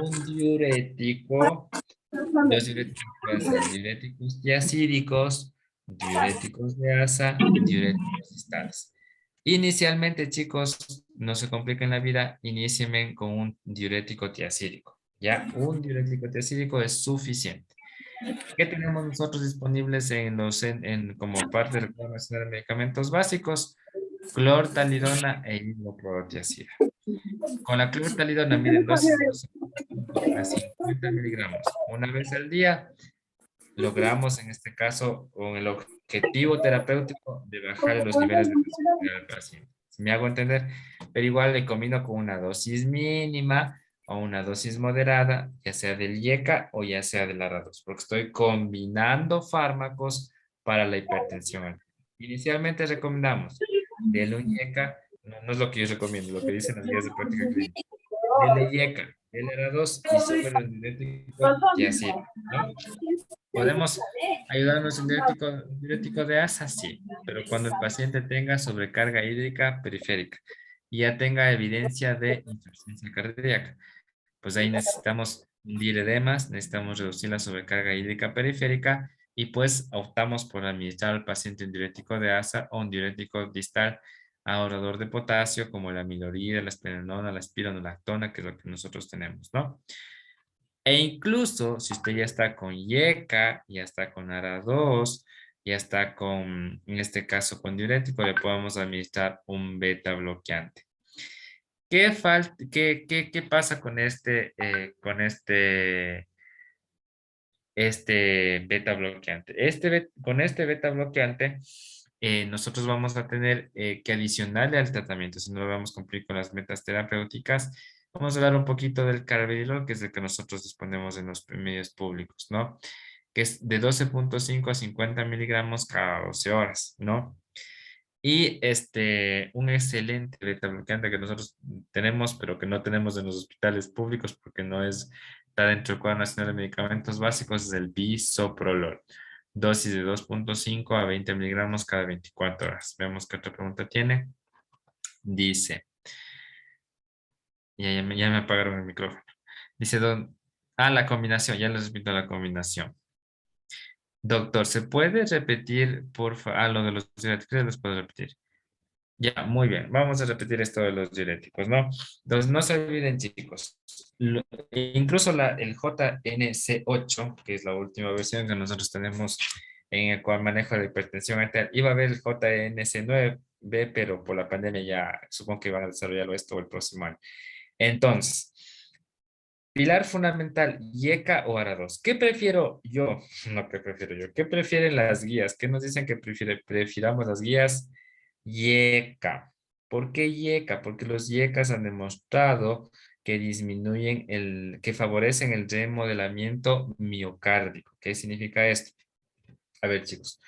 un diurético, dos diuréticos pueden ser diuréticos diacídicos, diuréticos de asa, diuréticos distales. Inicialmente, chicos, no se compliquen la vida, inicien con un diurético tiacídico. Ya, un diurético tiacídico es suficiente. ¿Qué tenemos nosotros disponibles como parte del Programa Nacional de Medicamentos Básicos? Clortalidona e hidroclorotiazida. Con la clortalidona, miren, dosis de 2,5 a 50 miligramos. Una vez al día, logramos en este caso con el objetivo terapéutico de bajar los niveles de presión arterial del paciente. Si me hago entender, pero igual le combino con una dosis mínima o una dosis moderada, ya sea del IECA o ya sea del ARA2, porque estoy combinando fármacos para la hipertensión arterial. Inicialmente recomendamos del IECA, no es lo que yo recomiendo, lo que dicen las guías de práctica clínica. Del IECA, del ARA2 y sobre los diuréticos y así, ¿no? ¿Podemos ayudarnos en diurético de asa? Sí, pero cuando el paciente tenga sobrecarga hídrica periférica y ya tenga evidencia de insuficiencia cardíaca, pues ahí necesitamos hundir edemas, necesitamos reducir la sobrecarga hídrica periférica y pues optamos por administrar al paciente un diurético de asa o un diurético distal ahorrador de potasio como la amilorida, la esplenolona, la espironolactona, que es lo que nosotros tenemos, ¿no? E incluso si usted ya está con IECA, ya está con ARA2, ya está con, en este caso, con diurético, le podemos administrar un beta bloqueante. ¿Qué pasa con este beta bloqueante? Con este beta bloqueante, nosotros vamos a tener que adicionarle al tratamiento, si no lo vamos a cumplir con las metas terapéuticas, vamos a hablar un poquito del carvedilol, que es el que nosotros disponemos en los medios públicos, ¿no? que es de 12,5 a 50 miligramos cada 12 horas, ¿no? Y un excelente beta bloqueante que nosotros tenemos, pero que no tenemos en los hospitales públicos porque no está dentro del Cuadro Nacional de Medicamentos Básicos, es el bisoprolol. Dosis de 2,5 a 20 miligramos cada 24 horas. Veamos qué otra pregunta tiene. Dice, ya me apagaron el micrófono. Dice, la combinación, ya les repito la combinación. Doctor, ¿se puede repetir, por favor? Lo de los diuréticos, ¿les puedo repetir? Ya, muy bien. Vamos a repetir esto de los diuréticos, ¿no? Entonces, no se olviden, chicos. Incluso el JNC8, que es la última versión que nosotros tenemos en el cual manejo de hipertensión arterial, iba a haber el JNC9B, pero por la pandemia ya supongo que van a desarrollarlo esto el próximo año. Entonces, pilar fundamental, YECA o ARA2. ¿Qué prefiero yo? No, ¿qué prefiero yo? ¿Qué prefieren las guías? ¿Qué nos dicen que prefiramos las guías? YECA. ¿Por qué YECA? Porque los YECAs han demostrado que que favorecen el remodelamiento miocárdico. ¿Qué significa esto? A ver, chicos.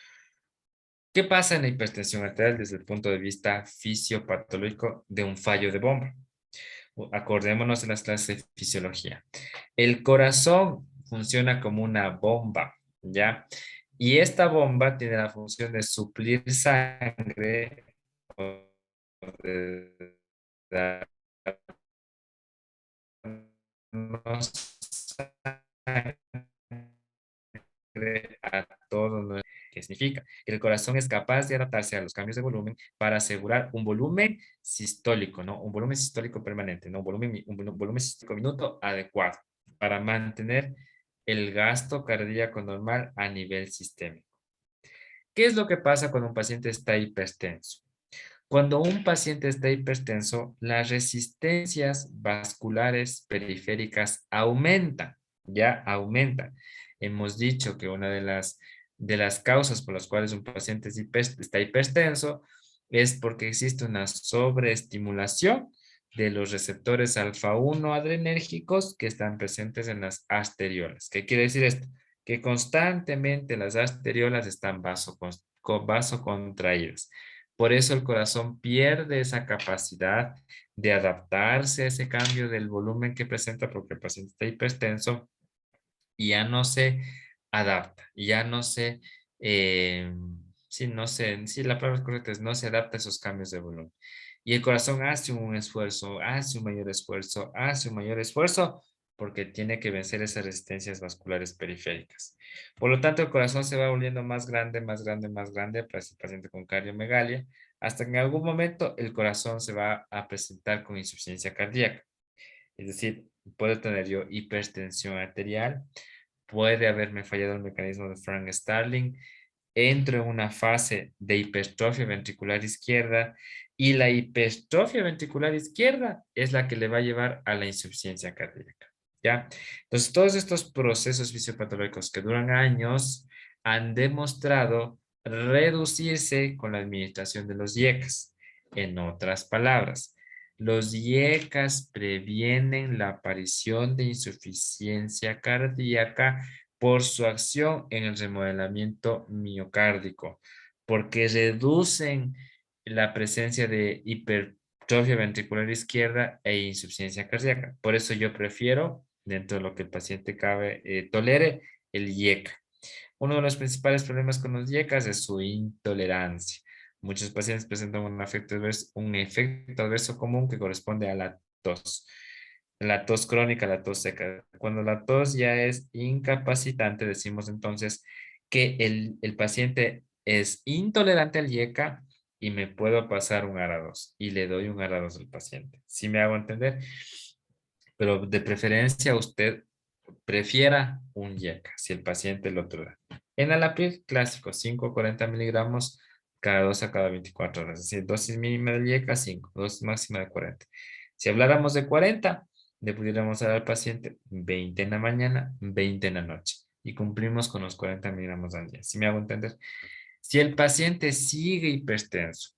¿Qué pasa en la hipertensión arterial desde el punto de vista fisiopatológico de un fallo de bomba? Acordémonos de las clases de fisiología. El corazón funciona como una bomba, ¿ya? Y esta bomba tiene la función de suplir sangre o de darnos sangre a todo nuestro. ¿Qué significa? Que el corazón es capaz de adaptarse a los cambios de volumen para asegurar un volumen sistólico, ¿no? Un volumen sistólico permanente, ¿no? Un volumen sistólico minuto adecuado para mantener el gasto cardíaco normal a nivel sistémico. ¿Qué es lo que pasa cuando un paciente está hipertenso? Cuando un paciente está hipertenso, las resistencias vasculares periféricas aumentan, ya aumentan. Hemos dicho que una de las causas por las cuales un paciente está hipertenso es porque existe una sobreestimulación de los receptores alfa-1 adrenérgicos que están presentes en las arteriolas. ¿Qué quiere decir esto? Que constantemente las arteriolas están vasocontraídas. Por eso el corazón pierde esa capacidad de adaptarse a ese cambio del volumen que presenta porque el paciente está hipertenso y ya no se adapta, ya no se, sí, no sé, sí, la palabra correcta es no se adapta a esos cambios de volumen. Y el corazón hace un esfuerzo, hace un mayor esfuerzo, hace un mayor esfuerzo porque tiene que vencer esas resistencias vasculares periféricas. Por lo tanto, el corazón se va volviendo más grande, más grande, más grande para el paciente con cardiomegalia, hasta que en algún momento el corazón se va a presentar con insuficiencia cardíaca. Es decir, puedo tener yo hipertensión arterial, puede haberme fallado el mecanismo de Frank-Starling, entro en una fase de hipertrofia ventricular izquierda y la hipertrofia ventricular izquierda es la que le va a llevar a la insuficiencia cardíaca. ¿Ya? Entonces, todos estos procesos fisiopatológicos que duran años han demostrado reducirse con la administración de los IECAS. En otras palabras, los IECAS previenen la aparición de insuficiencia cardíaca por su acción en el remodelamiento miocárdico, porque reducen la presencia de hipertrofia ventricular izquierda e insuficiencia cardíaca. Por eso yo prefiero, dentro de lo que el paciente tolere, el IECA. Uno de los principales problemas con los IECAS es su intolerancia. Muchos pacientes presentan un efecto adverso común que corresponde a la tos crónica, la tos seca. Cuando la tos ya es incapacitante, decimos entonces que el paciente es intolerante al IECA y me puedo pasar un ARA2 y le doy un ARA2 al paciente. ¿Sí me hago entender? Pero de preferencia usted prefiera un IECA si el paciente lo tolera. Enalapril clásico, 5 a 40 miligramos cada 2 a cada 24 horas. Es decir, dosis mínima del IECA 5, dosis máxima de 40. Si habláramos de 40, le pudiéramos dar al paciente 20 en la mañana, 20 en la noche. Y cumplimos con los 40 miligramos al día. ¿Sí me hago entender? Si el paciente sigue hipertenso,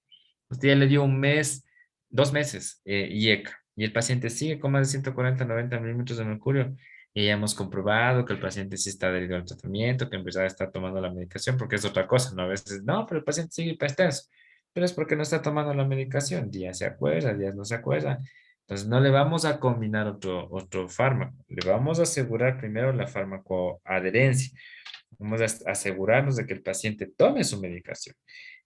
usted ya le dio un mes, 2 meses IECA, y el paciente sigue con más de 140, 90 milímetros de mercurio, Y ya hemos comprobado que el paciente sí está adherido al tratamiento, que en verdad está tomando la medicación, porque es otra cosa, ¿no? A veces, no, pero el paciente sigue hipertenso, pero es porque no está tomando la medicación, días se acuerda, días no se acuerda. Entonces, no le vamos a combinar otro fármaco, le vamos a asegurar primero la farmacoadherencia. Vamos a asegurarnos de que el paciente tome su medicación.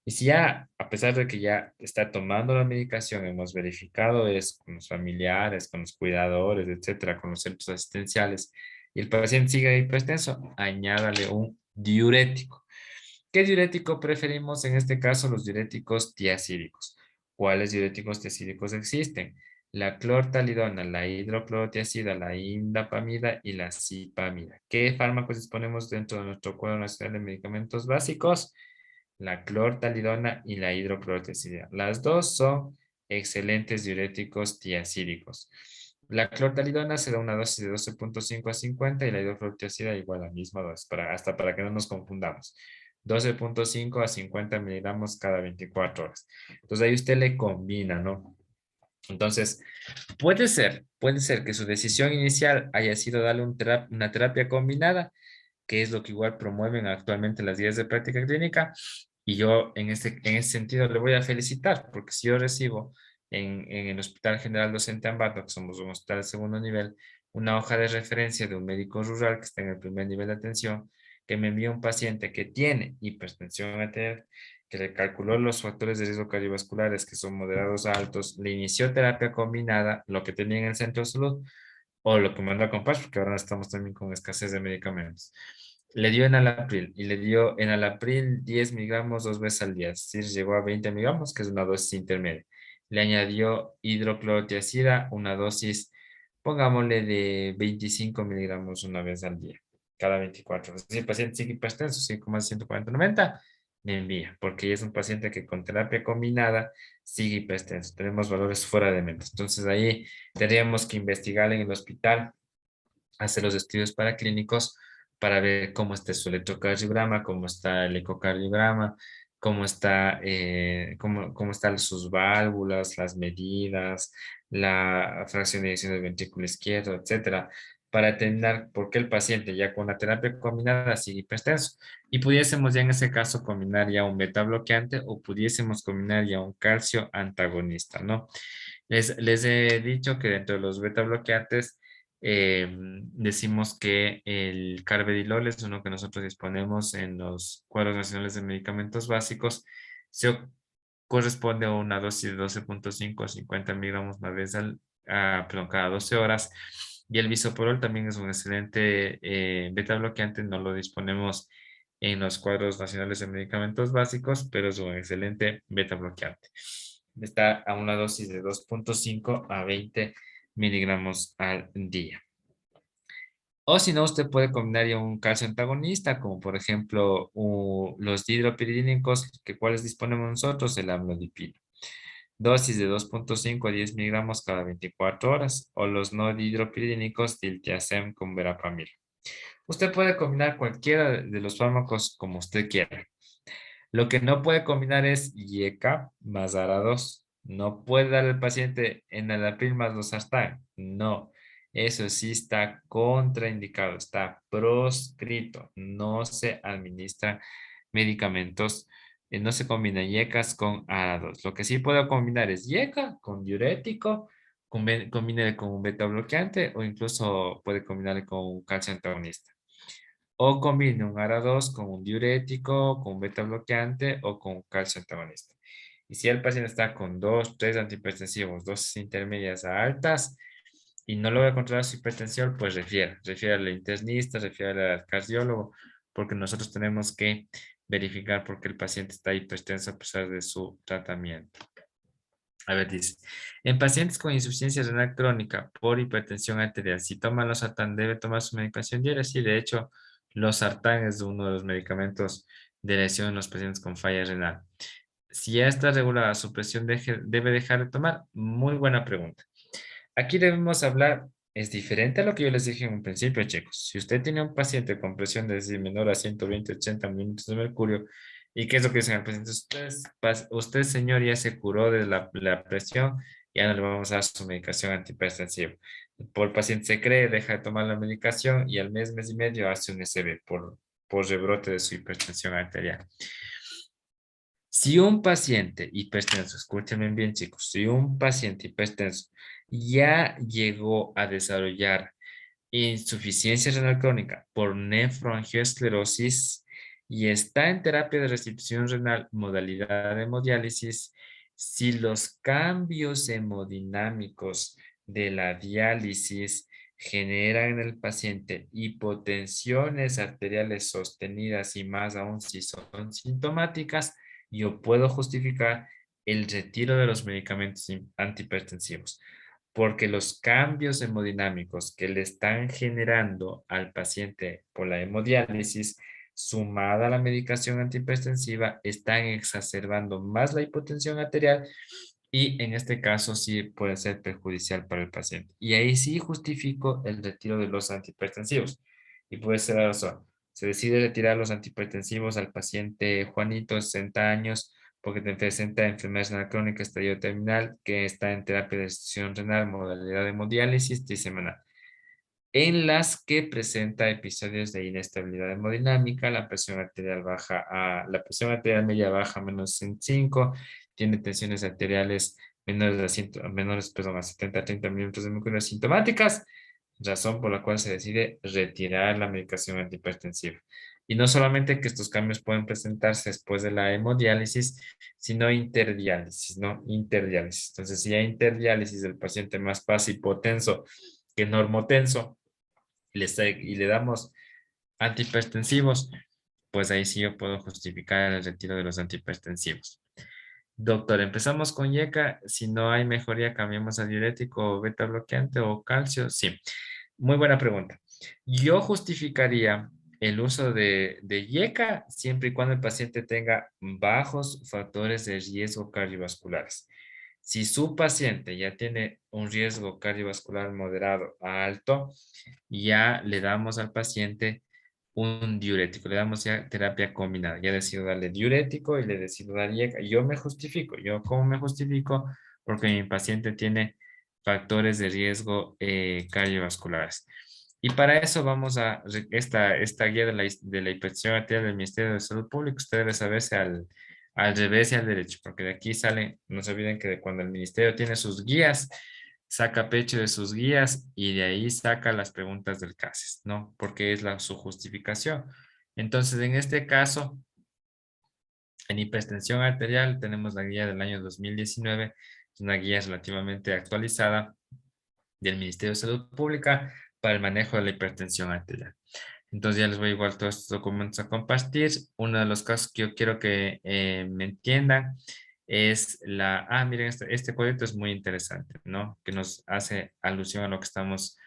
Y si ya, a pesar de que ya está tomando la medicación, hemos verificado es con los familiares, con los cuidadores, etcétera, con los centros asistenciales, y el paciente sigue hipertenso, añádale un diurético. ¿Qué diurético preferimos? En este caso, los diuréticos tiacídicos. ¿Cuáles diuréticos tiacídicos existen? La clortalidona, la hidroclorotiazida, la indapamida y la cipamida. ¿Qué fármacos disponemos dentro de nuestro Cuadro Nacional de Medicamentos Básicos? La clortalidona y la hidroclorotiazida. Las dos son excelentes diuréticos tiacídicos. La clortalidona se da una dosis de 12,5 a 50 y la hidroclorotiazida igual a la misma dosis, hasta para que no nos confundamos. 12,5 a 50 miligramos cada 24 horas. Entonces ahí usted le combina, ¿no? Entonces, puede ser que su decisión inicial haya sido darle una terapia combinada, que es lo que igual promueven actualmente las guías de práctica clínica. Y yo en ese sentido le voy a felicitar, porque si yo recibo en el Hospital General Docente Ambato, que somos un hospital de segundo nivel, una hoja de referencia de un médico rural que está en el primer nivel de atención, que me envía un paciente que tiene hipertensión arterial, que le calculó los factores de riesgo cardiovasculares que son moderados a altos, le inició terapia combinada, lo que tenía en el centro de salud, o lo que mandó a comprar, porque ahora estamos también con escasez de medicamentos. Le dio enalapril y le dio enalapril 10 miligramos 2 veces al día, es decir, llegó a 20 miligramos, que es una dosis intermedia. Le añadió hidroclorotiazida, una dosis, pongámosle de 25 miligramos una vez al día, cada 24 horas. Si el paciente sigue hipertenso, sigue con más de 140/90, me envía, porque es un paciente que con terapia combinada sigue hipertenso. Tenemos valores fuera de mente. Entonces ahí tendríamos que investigar en el hospital, hacer los estudios paraclínicos para ver cómo está su electrocardiograma, cómo está el ecocardiograma, cómo están sus válvulas, las medidas, la fracción de eyección del ventrículo izquierdo, etcétera, para determinar por qué el paciente ya con la terapia combinada sigue hipertenso. Y pudiésemos ya en ese caso combinar ya un beta bloqueante o pudiésemos combinar ya un calcio antagonista, ¿no? Les he dicho que dentro de los beta bloqueantes decimos que el carvedilol es uno que nosotros disponemos en los cuadros nacionales de medicamentos básicos. Se corresponde a una dosis de 12,5 a 50 miligramos una vez perdón, cada 12 horas. Y el bisoprolol también es un excelente beta bloqueante, no lo disponemos en los cuadros nacionales de medicamentos básicos, pero es un excelente beta bloqueante. Está a una dosis de 2,5 a 20 miligramos al día. O si no, usted puede combinar ya un calcio antagonista, como por ejemplo los dihidropiridínicos, que cuáles disponemos nosotros, el amlodipino. Dosis de 2,5 a 10 miligramos cada 24 horas, o los no dihidropiridínicos, diltiazem con verapamil. Usted puede combinar cualquiera de los fármacos como usted quiera. Lo que no puede combinar es IECA más ARA2. No puede dar al paciente enalapril más losartán. No, eso sí está contraindicado, está proscrito. No se administra medicamentos, no se combina IECAs con ARA2. Lo que sí puedo combinar es IECA con diurético, combine con un beta bloqueante o incluso puede combinarle con un calcio antagonista. O combine un ARA2 con un diurético, con un beta bloqueante o con un calcio antagonista. Y si el paciente está con 2, 3 antihipertensivos, dosis intermedias a altas, y no logra controlar su hipertensión, pues refiere al internista, refiere al cardiólogo, porque nosotros tenemos que verificar por qué el paciente está hipertenso a pesar de su tratamiento. A ver, dice, en pacientes con insuficiencia renal crónica por hipertensión arterial, si toma losartán, ¿debe tomar su medicación diaria? Sí, de hecho, losartán es uno de los medicamentos de elección en los pacientes con falla renal. Si ya está regulada su presión, ¿debe dejar de tomar? Muy buena pregunta. Aquí debemos hablar, es diferente a lo que yo les dije en un principio, chicos. Si usted tiene un paciente con presión de decir menor a 120-80 milímetros de mercurio, ¿y qué es lo que dicen al paciente? Usted, señor, ya se curó de la presión, ya no le vamos a dar su medicación antihipertensiva. Por paciente se cree, deja de tomar la medicación y al mes, mes y medio hace un SB por rebrote de su hipertensión arterial. Si un paciente hipertenso, escúchenme bien chicos, si un paciente hipertenso ya llegó a desarrollar insuficiencia renal crónica por nefroangiosclerosis y está en terapia de restitución renal, modalidad de hemodiálisis, si los cambios hemodinámicos de la diálisis generan en el paciente hipotensiones arteriales sostenidas y más aún si son sintomáticas, yo puedo justificar el retiro de los medicamentos antihipertensivos porque los cambios hemodinámicos que le están generando al paciente por la hemodiálisis, sumada a la medicación antihipertensiva, están exacerbando más la hipotensión arterial y en este caso sí puede ser perjudicial para el paciente. Y ahí sí justifico el retiro de los antihipertensivos. Y puede ser la razón. Se decide retirar los antihipertensivos al paciente Juanito, 60 años, porque te presenta enfermedad renal crónica, estadio terminal, que está en terapia de restricción renal, modalidad de hemodiálisis trisemanal, en las que presenta episodios de inestabilidad hemodinámica, la presión arterial baja la presión arterial media baja menos en 5, tiene tensiones arteriales menores, a 70 a 30 milímetros de mercurio sintomáticas, razón por la cual se decide retirar la medicación antihipertensiva. Y no solamente que estos cambios pueden presentarse después de la hemodiálisis, sino interdiálisis, ¿no? Interdiálisis. Entonces, si hay interdiálisis del paciente más pasa hipotenso que normotenso y le damos antihipertensivos, pues ahí sí yo puedo justificar el retiro de los antihipertensivos. Doctor, empezamos con YECA. Si no hay mejoría, cambiamos a diurético, beta bloqueante o calcio. Sí, muy buena pregunta. Yo justificaría el uso de YECA siempre y cuando el paciente tenga bajos factores de riesgo cardiovasculares. Si su paciente ya tiene un riesgo cardiovascular moderado a alto, ya le damos al paciente un diurético, le damos ya terapia combinada. Ya decido darle diurético y le decido dar IECA. Yo me justifico. ¿Yo cómo me justifico? Porque mi paciente tiene factores de riesgo cardiovasculares. Y para eso vamos a esta guía de la hipertensión arterial del Ministerio de Salud Pública. Usted debe saberse al revés y al derecho, porque de aquí sale, no se olviden que cuando el ministerio tiene sus guías, saca pecho de sus guías y de ahí saca las preguntas del CASES, ¿no? Porque es su justificación. Entonces, en este caso, en hipertensión arterial tenemos la guía del año 2019, es una guía relativamente actualizada del Ministerio de Salud Pública para el manejo de la hipertensión arterial. Entonces ya les voy igual todos estos documentos a compartir. Uno de los casos que yo quiero que me entiendan es miren, este cuadrito es muy interesante, ¿no? Que nos hace alusión a lo que estamos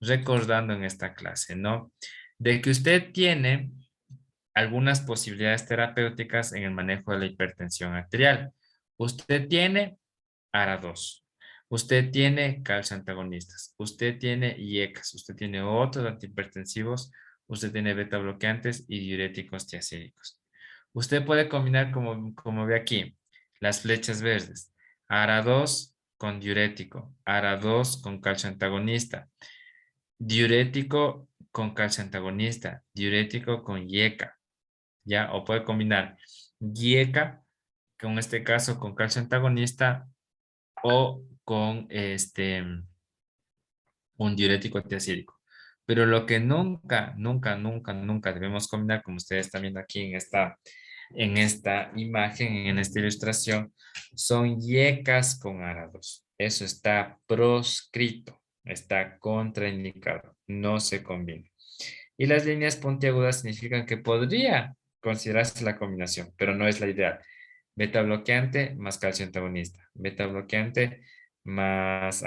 recordando en esta clase, ¿no? De que usted tiene algunas posibilidades terapéuticas en el manejo de la hipertensión arterial. Usted tiene ARA2. Usted tiene calcio antagonistas. Usted tiene IECAS. Usted tiene otros antihipertensivos. Usted tiene beta bloqueantes y diuréticos tiacídicos. Usted puede combinar, como ve aquí, las flechas verdes. ARA2 con diurético. ARA2 con calcio antagonista. Diurético con calcio antagonista. Diurético con IECA. ¿Ya? O puede combinar IECA, con este caso con calcio antagonista o con un diurético antiacídico. Pero lo que nunca, nunca, nunca, nunca debemos combinar, como ustedes están viendo aquí en esta imagen, en esta ilustración, son yecas con árados. Eso está proscrito, está contraindicado, no se combina. Y las líneas puntiagudas significan que podría considerarse la combinación, pero no es la ideal. Beta bloqueante más calcio antagonista. Beta bloqueante más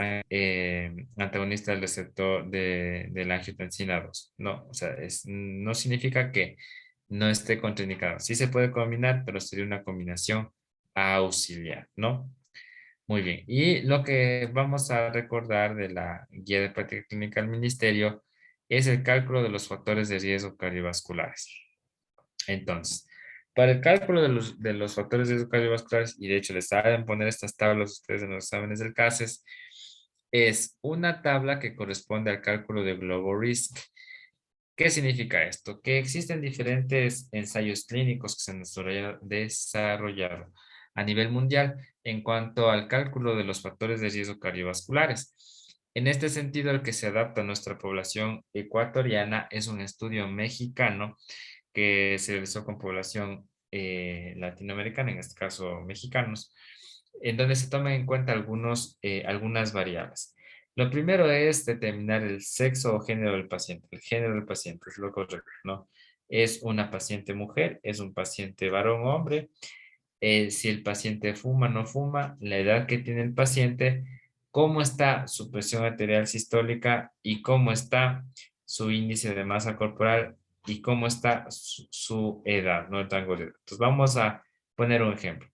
antagonista del receptor de la angiotensina 2. No, o sea, no significa que no esté contraindicado. Sí se puede combinar, pero sería una combinación auxiliar, ¿no? Muy bien. Y lo que vamos a recordar de la guía de práctica clínica del ministerio es el cálculo de los factores de riesgo cardiovasculares. Entonces, para el cálculo de los factores de riesgo cardiovasculares, y de hecho les saben poner estas tablas ustedes en los exámenes del CASES, es una tabla que corresponde al cálculo de Global Risk. ¿Qué significa esto? Que existen diferentes ensayos clínicos que se han desarrollado a nivel mundial en cuanto al cálculo de los factores de riesgo cardiovasculares. En este sentido, el que se adapta a nuestra población ecuatoriana es un estudio mexicano que se realizó con población latinoamericana, en este caso mexicanos, en donde se toman en cuenta algunas variables. Lo primero es determinar el sexo o género del paciente. El género del paciente es lo correcto, ¿no? ¿Es una paciente mujer? ¿Es un paciente varón o hombre? Si el paciente fuma o no fuma, la edad que tiene el paciente, cómo está su presión arterial sistólica y cómo está su índice de masa corporal y cómo está su edad, ¿no? El rango de edad. Entonces vamos a poner un ejemplo.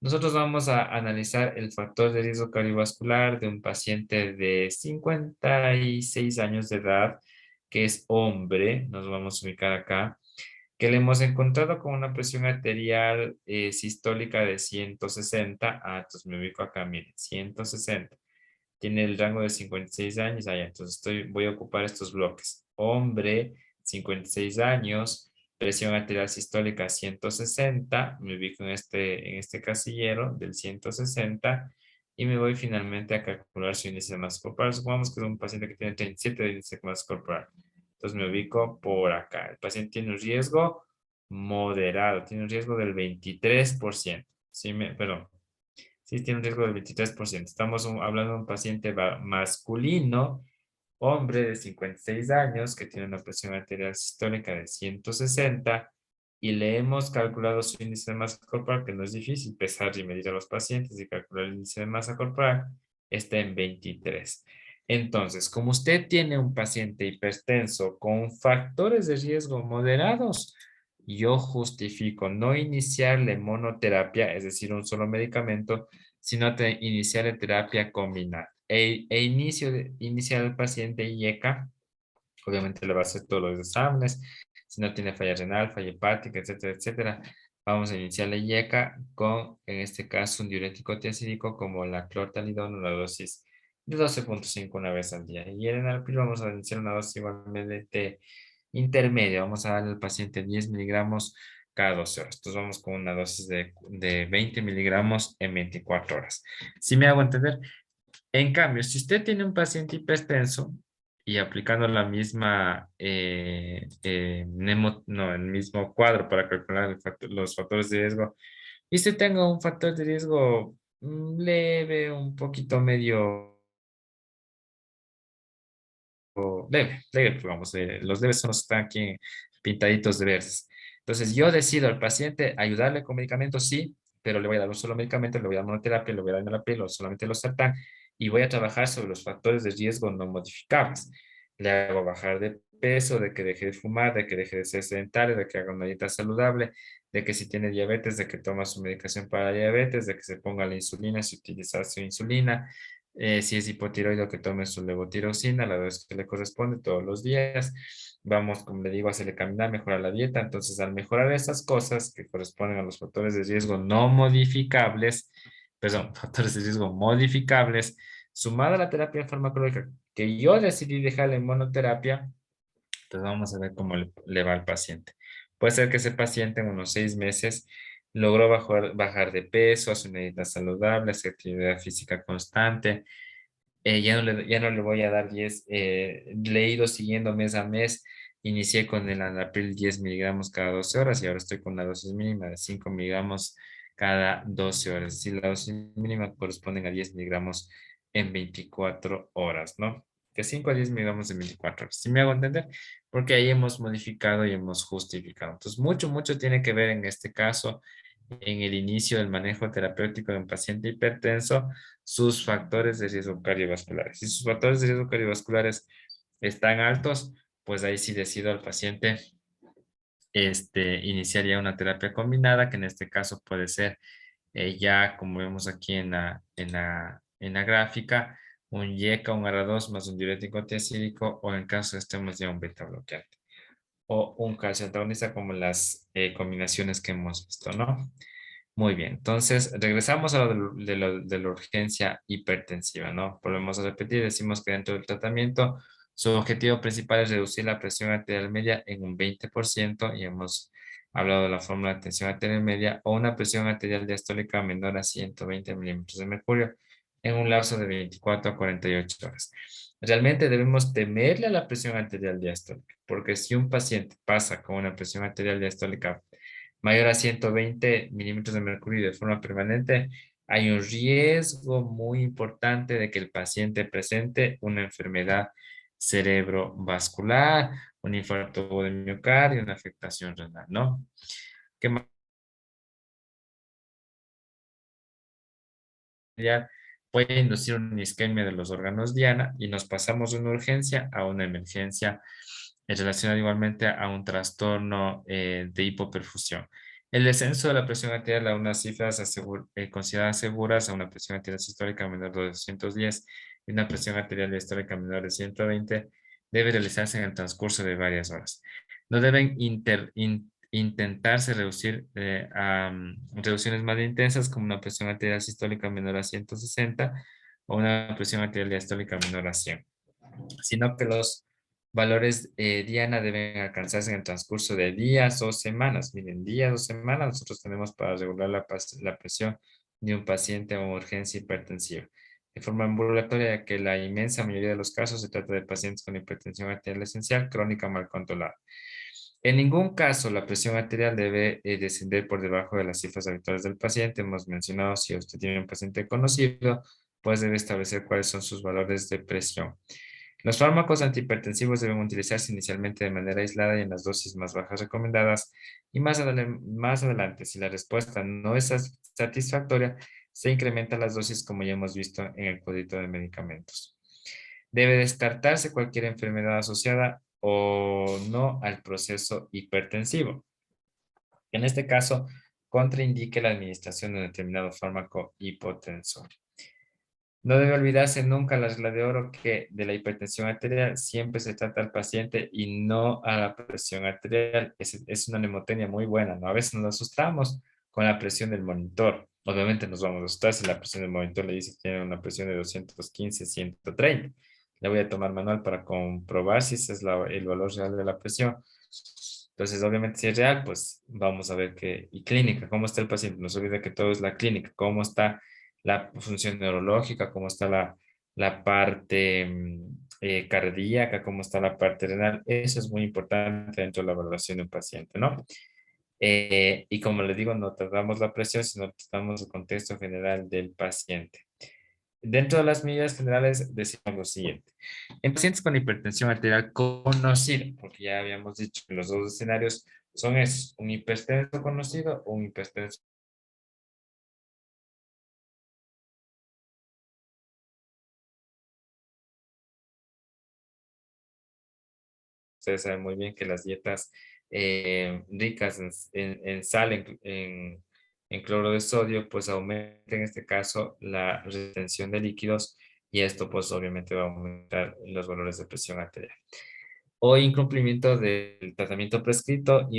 Nosotros vamos a analizar el factor de riesgo cardiovascular de un paciente de 56 años de edad, que es hombre, nos vamos a ubicar acá, que le hemos encontrado con una presión arterial sistólica de 160. Entonces me ubico acá, miren, 160. Tiene el rango de 56 años. Entonces voy a ocupar estos bloques. Hombre, 56 años, presión arterial sistólica 160. Me ubico en este casillero del 160 y me voy finalmente a calcular su índice de masa corporal. Supongamos que es un paciente que tiene 37 de índice de masa corporal. Entonces me ubico por acá. El paciente tiene un riesgo moderado, tiene un riesgo del 23%. Perdón, sí tiene un riesgo del 23%. Estamos hablando de un paciente masculino, hombre de 56 años, que tiene una presión arterial sistólica de 160 y le hemos calculado su índice de masa corporal, que no es difícil, pesar y medir a los pacientes y calcular el índice de masa corporal, está en 23. Entonces, como usted tiene un paciente hipertenso con factores de riesgo moderados, yo justifico no iniciarle monoterapia, es decir, un solo medicamento, sino iniciarle terapia combinada. Iniciar al paciente IECA, obviamente le va a hacer todos los exámenes, si no tiene falla renal, falla hepática, etcétera, etcétera. Vamos a iniciar la IECA con, en este caso, un diurético tiacídico como la clortalidona, una dosis de 12,5 una vez al día. Y el enalapril vamos a iniciar una dosis igualmente intermedia. Vamos a darle al paciente 10 miligramos cada 12 horas. Entonces vamos con una dosis de 20 miligramos en 24 horas. ¿Sí me hago entender? En cambio, si usted tiene un paciente hipertenso y aplicando la misma, no, el mismo cuadro para calcular los factores de riesgo, y usted tenga un factor de riesgo leve, un poquito medio leve, digamos, los leves son los que están aquí pintaditos de verdes. Entonces, yo decido al paciente ayudarle con medicamentos, sí, pero le voy a dar un solo medicamento, le voy a dar monoterapia, le voy a dar la piel o solamente los sartán, y voy a trabajar sobre los factores de riesgo no modificables. Le hago bajar de peso, de que deje de fumar, de que deje de ser sedentario, de que haga una dieta saludable, de que si tiene diabetes, de que toma su medicación para diabetes, de que se ponga la insulina, si utiliza su insulina, si es hipotiroideo, que tome su levotiroxina, la vez que le corresponde todos los días. Vamos, como le digo, a hacerle caminar, mejorar la dieta. Entonces, al mejorar esas cosas que corresponden a los factores de riesgo no modificables, perdón, factores de riesgo modificables, sumada a la terapia farmacológica, que yo decidí dejarle en monoterapia, entonces vamos a ver cómo le va al paciente. Puede ser que ese paciente en unos 6 meses logró bajar de peso, hace una dieta saludable, hace actividad física constante. Ya no le voy a dar 10, le he ido siguiendo mes a mes. Inicié con el Anapril 10 miligramos cada 12 horas y ahora estoy con la dosis mínima de 5 miligramos cada 12 horas. Es decir, la dosis mínima corresponde a 10 miligramos en 24 horas, ¿no? De 5 a 10 miligramos en 24 horas. ¿Sí me hago entender? Porque ahí hemos modificado y hemos justificado. Entonces, mucho tiene que ver en este caso en el inicio del manejo terapéutico de un paciente hipertenso, sus factores de riesgo cardiovasculares. Si sus factores de riesgo cardiovasculares están altos, pues ahí sí decido al paciente iniciar ya una terapia combinada, que en este caso puede ser ya, como vemos aquí en la gráfica, un YECA, un ARA2 más un diurético tiacídico, o en caso estemos ya un beta bloqueante, o un calcio antagonista como las combinaciones que hemos visto, ¿no? Muy bien, entonces regresamos a lo de la urgencia hipertensiva, ¿no? Volvemos a repetir, decimos que dentro del tratamiento su objetivo principal es reducir la presión arterial media en un 20% y hemos hablado de la fórmula de tensión arterial media o una presión arterial diastólica menor a 120 milímetros de mercurio en un lapso de 24 a 48 horas. Realmente debemos temerle a la presión arterial diastólica, porque si un paciente pasa con una presión arterial diastólica mayor a 120 milímetros de mercurio de forma permanente, hay un riesgo muy importante de que el paciente presente una enfermedad cerebrovascular, un infarto de miocardio, una afectación renal, ¿no? ¿Qué más? Ya puede inducir una isquemia de los órganos diana y nos pasamos de una urgencia a una emergencia relacionada igualmente a un trastorno de hipoperfusión. El descenso de la presión arterial a unas cifras consideradas seguras, a una presión arterial sistólica menor de 210 y una presión arterial diastólica menor de 120, debe realizarse en el transcurso de varias horas. No deben intentarse reducir a reducciones más intensas como una presión arterial sistólica menor a 160 o una presión arterial diastólica menor a 100, sino que los valores diana deben alcanzarse en el transcurso de días o semanas. Miren, días o semanas nosotros tenemos para regular la presión de un paciente o urgencia hipertensiva. De forma ambulatoria, ya que la inmensa mayoría de los casos se trata de pacientes con hipertensión arterial esencial crónica mal controlada. En ningún caso la presión arterial debe descender por debajo de las cifras habituales del paciente. Hemos mencionado, si usted tiene un paciente conocido, pues debe establecer cuáles son sus valores de presión. Los fármacos antihipertensivos deben utilizarse inicialmente de manera aislada y en las dosis más bajas recomendadas. Y más adelante, si la respuesta no es satisfactoria, se incrementan las dosis como ya hemos visto en el código de medicamentos. Debe descartarse cualquier enfermedad asociada o no al proceso hipertensivo. En este caso, contraindique la administración de un determinado fármaco hipotensor. No debe olvidarse nunca la regla de oro que de la hipertensión arterial siempre se trata al paciente y no a la presión arterial. Es una nemotecnia muy buena, ¿no? A veces nos asustamos con la presión del monitor. Obviamente nos vamos a asustar si la presión del monitor le dice que tiene una presión de 215, 130. Le voy a tomar manual para comprobar si ese es el valor real de la presión. Entonces, obviamente, si es real, pues vamos a ver qué. Y clínica, ¿cómo está el paciente? No se olvide que todo es la clínica, cómo está la función neurológica, cómo está la parte cardíaca, cómo está la parte renal. Eso es muy importante dentro de la evaluación de un paciente, ¿no? Y como les digo, no tratamos la presión, sino tratamos el contexto general del paciente. Dentro de las medidas generales decimos lo siguiente. En pacientes con hipertensión arterial conocida, porque ya habíamos dicho que los dos escenarios son esos, un hipertenso conocido o un hipertenso. Ustedes saben muy bien que las dietas ricas en sal, en cloro de sodio, pues aumentan en este caso la retención de líquidos y esto pues obviamente va a aumentar los valores de presión arterial. O incumplimiento del tratamiento prescrito,